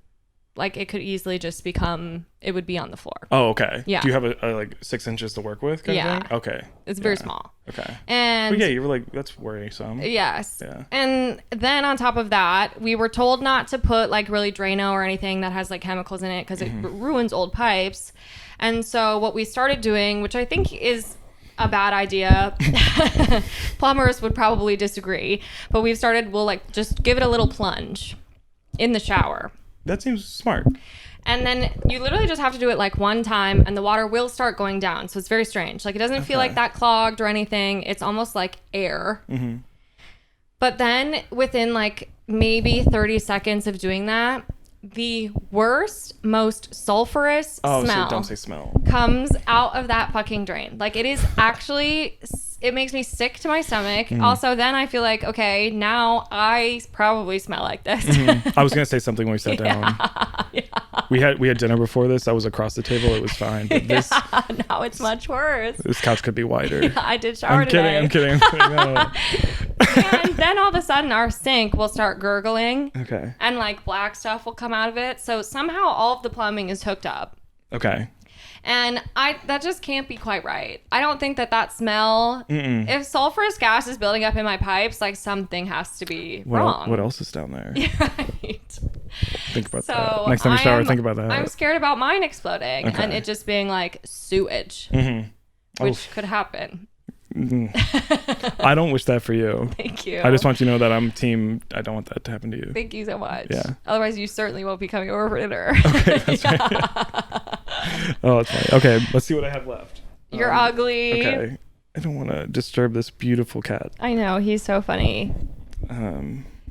Like it could easily just become. It would be on the floor. Oh, okay. Yeah. Do you have a like 6 inches to work with? Kind of thing? Okay. It's very small. Okay. And but yeah, you were like, that's worrisome. Yes. Yeah. And then on top of that, we were told not to put like really Drano or anything that has like chemicals in it because it ruins old pipes. And so what we started doing, which I think is a bad idea, plumbers would probably disagree, but we'll like just give it a little plunge in the shower. That seems smart. And then you literally just have to do it like one time and the water will start going down. So it's very strange. Like it doesn't feel like that clogged or anything. It's almost like air. But then within like maybe 30 seconds of doing that, the worst, most sulfurous smell. So don't say smell. Comes out of that fucking drain. Like it is actually, it makes me sick to my stomach. Also, then I feel like, okay, now I probably smell like this. I was going to say something when we sat down. Yeah. We had dinner before this. I was across the table. It was fine. But this now it's much worse. this couch could be wider. I did shower today. I'm kidding. No. And then all of a sudden our sink will start gurgling. Okay. And like black stuff will come out of it. So somehow all of the plumbing is hooked up. Okay. And that just can't be quite right. I don't think that smell, if sulfurous gas is building up in my pipes, like something has to be wrong. What else is down there? Right. Think about that. Next time you shower, think about that. I'm scared about mine exploding and it just being like sewage, which could happen. I don't wish that for you. Thank you. I just want you to know that I'm team. I don't want that to happen to you. Thank you so much. Yeah. Otherwise, you certainly won't be coming over for dinner. Okay, that's right. Oh, that's funny. Okay, let's see what I have left. You're ugly. Okay. I don't want to disturb this beautiful cat. I know. He's so funny.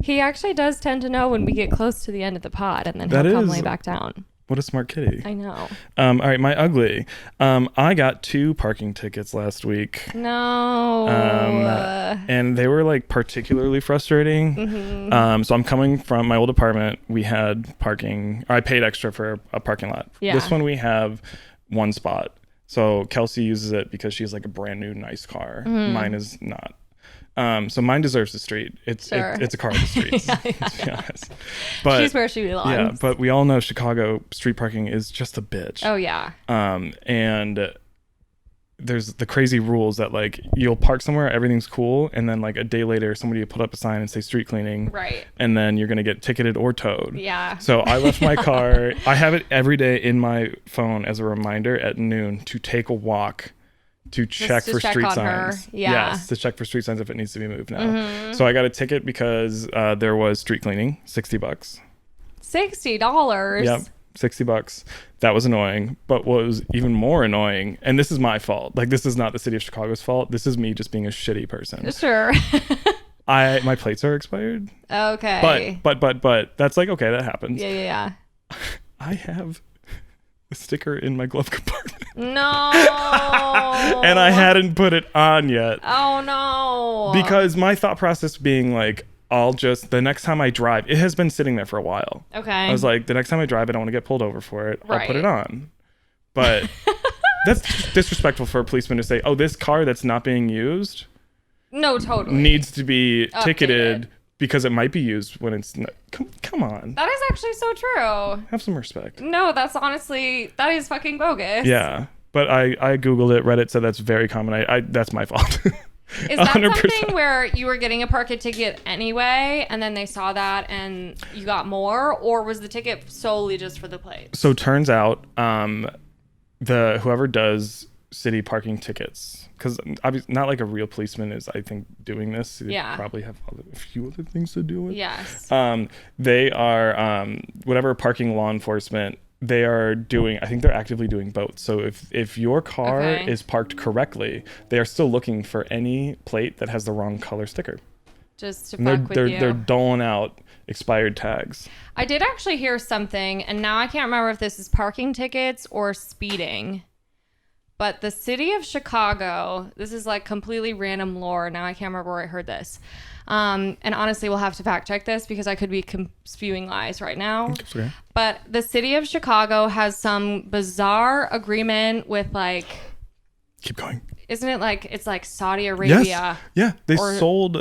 He actually does tend to know when we get close to the end of the pod, and then he'll come lay back down. What a smart kitty. I know. All right, my ugly. I got 2 parking tickets last week. No. And they were like particularly frustrating. So I'm coming from my old apartment. We had parking. Or I paid extra for a parking lot. Yeah. This one we have 1 spot. So Kelsey uses it because she has like a brand new nice car. Mine is not. So mine deserves the street. It's a car on the streets. To be honest. But she's where she belongs. Yeah, but we all know Chicago street parking is just a bitch. Oh yeah. And there's the crazy rules that like you'll park somewhere, everything's cool, and then like a day later somebody will put up a sign and say street cleaning. Right. And then you're gonna get ticketed or towed. Yeah. So I left my car. I have it every day in my phone as a reminder at noon to take a walk. To check for street signs. Yeah. Yes, to check for street signs if it needs to be moved now. So I got a ticket because there was street cleaning, $60. $60? Yep, $60. That was annoying. But what was even more annoying, and this is my fault. Like, this is not the city of Chicago's fault. This is me just being a shitty person. Sure. My plates are expired. Okay. But that's like, okay, that happens. Yeah. I have a sticker in my glove compartment. No. And I hadn't put it on yet. Oh no. Because my thought process being like, the next time I drive, it has been sitting there for a while. Okay. I was like, the next time I drive, I don't want to get pulled over for it. Right. I'll put it on. But that's disrespectful for a policeman to say, oh, this car that's not being used No, totally. needs to be ticketed because it might be used when it's not. Come on. That is actually so true. Have some respect. No, that is fucking bogus. Yeah. But I Googled it. Reddit said that's very common. That's my fault. Is that 100%. something where you were getting a parking ticket anyway, and then they saw that and you got more, or was the ticket solely just for the plate? So turns out, whoever does city parking tickets, because obviously not like a real policeman is, I think, doing this. They probably have a few other things to do with. Yes. They are whatever parking law enforcement. They are doing, I think they're actively doing both. So if your car is parked correctly, they are still looking for any plate that has the wrong color sticker. Just to fuck with you. They're doling out expired tags. I did actually hear something, and now I can't remember if this is parking tickets or speeding. But the city of Chicago, this is like completely random lore. Now I can't remember where I heard this. And honestly, we'll have to fact check this because I could be spewing lies right now. Okay. But the city of Chicago has some bizarre agreement with like... Keep going. Isn't it like, it's like Saudi Arabia? Yes. Yeah. They sold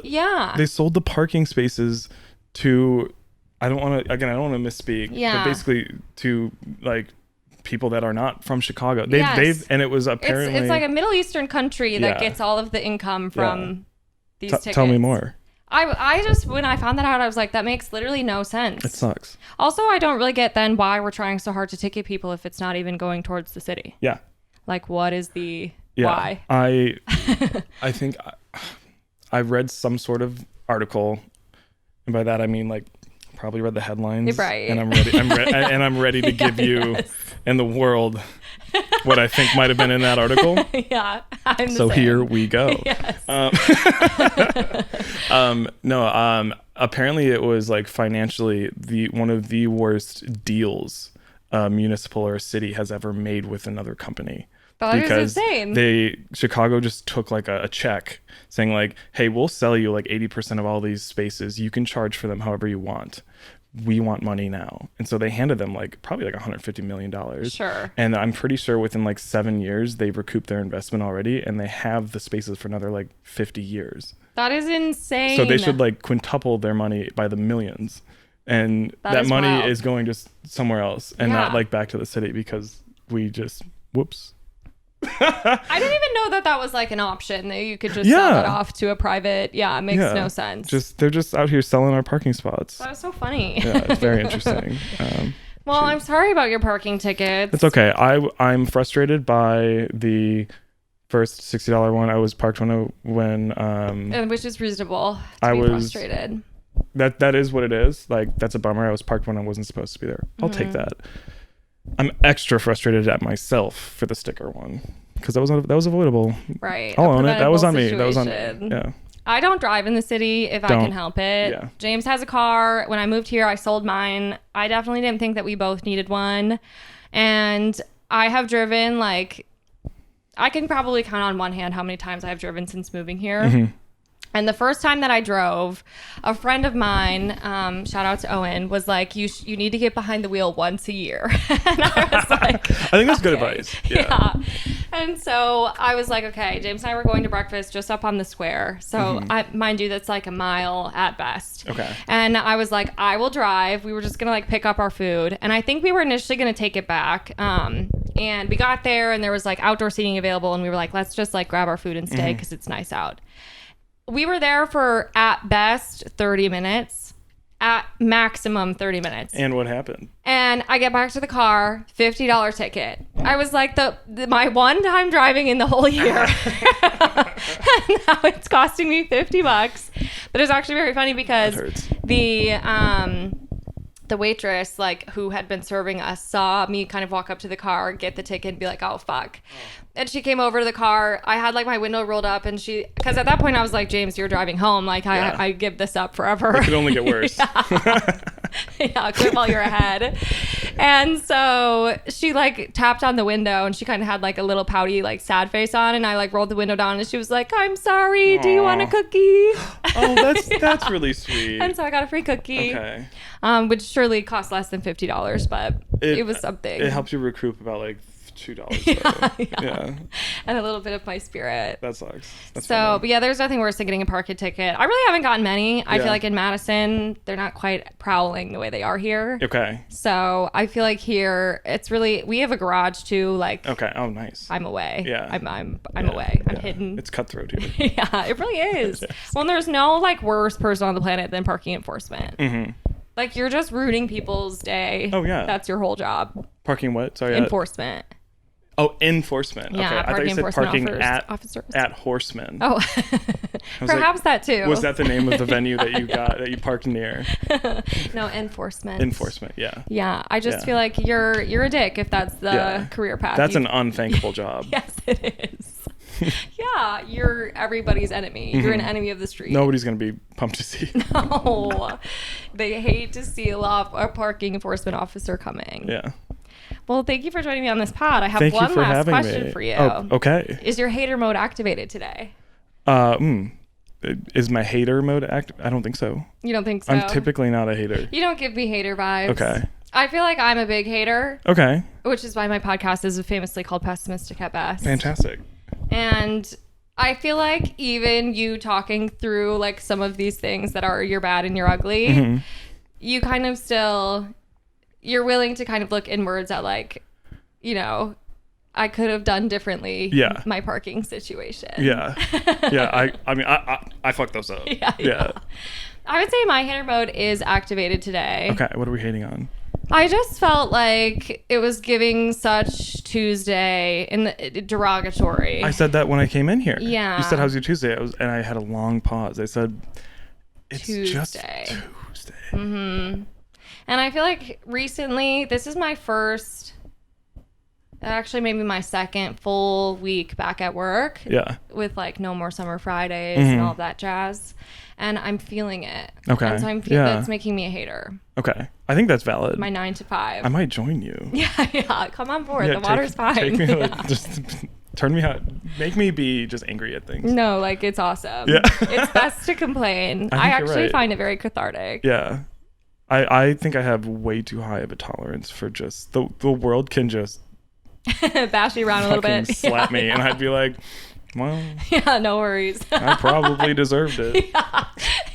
the parking spaces to, I don't want to misspeak, but basically to like people that are not from Chicago. And it was apparently... It's like a Middle Eastern country that gets all of the income from these tickets. Tell me more. I just, when I found that out, I was like, that makes literally no sense. It sucks. Also, I don't really get then why we're trying so hard to ticket people if it's not even going towards the city. Yeah. Like, what is the why? I think I read some sort of article, and by that I mean like probably read the headlines, right? And I'm ready to give you and the world what I think might have been in that article. Yeah. Here we go. Yes. Apparently it was like financially one of the worst deals a municipal or a city has ever made with another company. That is insane. Chicago just took like a check saying like, hey, we'll sell you like 80% of all these spaces. You can charge for them however you want. we want money now. And so they handed them like probably like $150 million. Sure. And I'm pretty sure within like 7 years, they've recouped their investment already, and they have the spaces for another like 50 years. That is insane. So they should like quintuple their money by the millions. And that money wild. is going just somewhere else and not like back to the city, because we just, whoops. I didn't even know that was like an option, that you could just sell it off to a private. Yeah, it makes no sense. They're just out here selling our parking spots. That was so funny. Yeah, it's very interesting. Well, I'm sorry about your parking tickets. It's okay. I'm frustrated by the first $60 one. I was parked when and which is reasonable to I be was frustrated. That is what it is. Like, that's a bummer. I was parked when I wasn't supposed to be there. I'll take that. I'm extra frustrated at myself for the sticker one, because that was avoidable. Right. I'll own it. That was on me. That was on me. Yeah. I don't drive in the city if I can help it. Yeah. James has a car. When I moved here, I sold mine. I definitely didn't think that we both needed one. And I have driven, like, I can probably count on one hand how many times I've driven since moving here. Mm-hmm. And the first time that I drove, a friend of mine, shout out to Owen, was like, you need to get behind the wheel once a year. And I was like, I think that's good advice. Yeah. And so I was like, okay, James and I were going to breakfast just up on the square. So mind you, that's like a mile at best. Okay. And I was like, I will drive. We were just going to like pick up our food. And I think we were initially going to take it back. And we got there and there was like outdoor seating available. And we were like, let's just like grab our food and stay because it's nice out. We were there for, at best, 30 minutes. At maximum, 30 minutes. And what happened? And I get back to the car, $50 ticket. I was like, my one time driving in the whole year. And now it's costing me $50. But it's actually very funny because the waitress, like, who had been serving us, saw me kind of walk up to the car, get the ticket, and be like, oh, fuck. And she came over to the car. I had, like, my window rolled up, and because at that point I was like, James, you're driving home. Like, I give this up forever. It could only get worse. Yeah, quit while you're ahead. And so she, like, tapped on the window, and she kind of had, like, a little pouty, like, sad face on, and I, like, rolled the window down, and she was like, I'm sorry. Do you want a cookie? Oh, that's really sweet. And so I got a free cookie. Okay. Which surely cost less than $50, but it was something. It helps you recoup about like $2. Yeah. And a little bit of my spirit. That sucks. That's so, funny. but yeah, there's nothing worse than getting a parking ticket. I really haven't gotten many. I feel like in Madison, they're not quite prowling the way they are here. Okay. So I feel like here, it's really, we have a garage too. Like, okay. Oh, nice. I'm away. Yeah. I'm away. I'm hidden. It's cutthroat here. Yeah, it really is. Yes. Well, there's no like worse person on the planet than parking enforcement. Mm-hmm. Like, you're just ruining people's day. Oh, yeah. That's your whole job. Parking what? Sorry. Enforcement. Oh, enforcement. Yeah, okay. I thought you said parking officers. at Horseman. Oh, perhaps like, that too. Was that the name of the venue that you parked near? No, enforcement. Enforcement, yeah. Yeah, I just feel like you're a dick if that's the career path. That's an unthankful job. Yes, it is. Yeah, you're everybody's enemy. You're an enemy of the street. Nobody's going to be pumped to see. No. They hate to see a parking enforcement officer coming. Yeah. Well, thank you for joining me on this pod. I have one last question for you. Oh, okay. Is your hater mode activated today? Is my hater mode active? I don't think so. You don't think so? I'm typically not a hater. You don't give me hater vibes. Okay. I feel like I'm a big hater. Okay. Which is why my podcast is famously called Pessimistic at Best. Fantastic. And I feel like even you talking through like some of these things that are you're bad and you're ugly, you kind of still, you're willing to kind of look inwards at like, you know, I could have done differently my parking situation. Yeah. Yeah. I mean, I fucked those up. Yeah. I would say my hater mode is activated today. Okay. What are we hating on? I just felt like it was giving such Tuesday in the derogatory. I said that when I came in here. Yeah. You said, how's your Tuesday? And I had a long pause. I said, it's Tuesday. Just Tuesday. Mm-hmm. And I feel like recently, this is my first, actually maybe my second full week back at work. Yeah. With like no more summer Fridays and all of that jazz. And I'm feeling it. Okay. And so I'm feeling that's making me a hater. Okay. I think that's valid. My 9 to 5. I might join you. Yeah. Come on board. The water's fine. Take me, like, just turn me out. Make me be just angry at things. No, like, it's awesome. Yeah. It's best to complain. I actually find it very cathartic. Yeah. I think I have way too high of a tolerance for just the world can just bash you around a little bit, slap me, and I'd be like, well, yeah, no worries. I probably deserved it.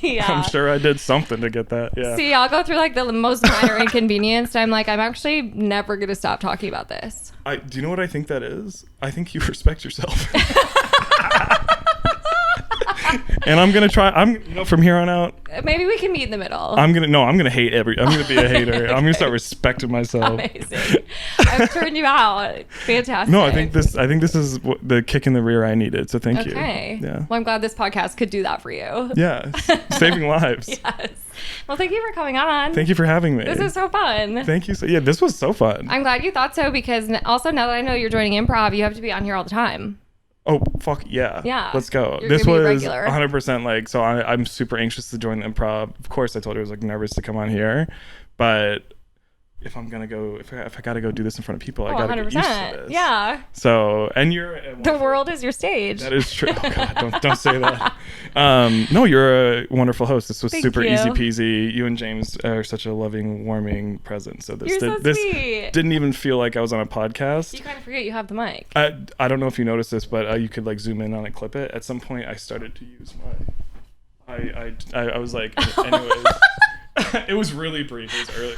Yeah. I'm sure I did something to get that. Yeah. See, I'll go through like the most minor inconvenience. I'm like, I'm actually never gonna stop talking about this. Do you know what I think that is? I think you respect yourself. And I'm gonna try. From here on out. Maybe we can meet in the middle. I'm gonna hate I'm gonna be a hater. I'm gonna start respecting myself. Amazing. I've turned you out. Fantastic. No, I think this is the kick in the rear I needed. So thank you. Okay. Yeah. Well, I'm glad this podcast could do that for you. Yeah. Saving lives. Yes. Well, thank you for coming on. Thank you for having me. This is so fun. Thank you. Yeah, this was so fun. I'm glad you thought so, because also now that I know you're joining improv, you have to be on here all the time. Oh, fuck yeah. Yeah. Let's go. You're This gonna be was regular. 100% like, so I'm super anxious to join the improv. Of course, I told her I was like nervous to come on here, but if I'm going to go, if I got to go do this in front of people, I got to get used to this. Yeah. So, and you're... The world is your stage. That is true. Oh, God, don't say that. No, you're a wonderful host. This was Thank super you. easy peasy. You and James are such a loving, warming presence. So You're so this sweet. didn't even feel like I was on a podcast. You kind of forget you have the mic. I don't know if you noticed this, but you could like zoom in on it, clip it. At some point, I started to use I was like, anyways. It was really brief. It was early.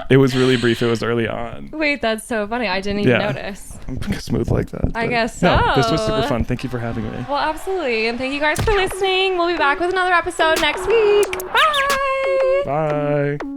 It was really brief. It was early on. Wait, that's so funny. I didn't even notice. I'm smooth like that. I guess No, so. this was super fun. Thank you for having me. Well, absolutely. And thank you guys for listening. We'll be back with another episode next week. Bye. Bye.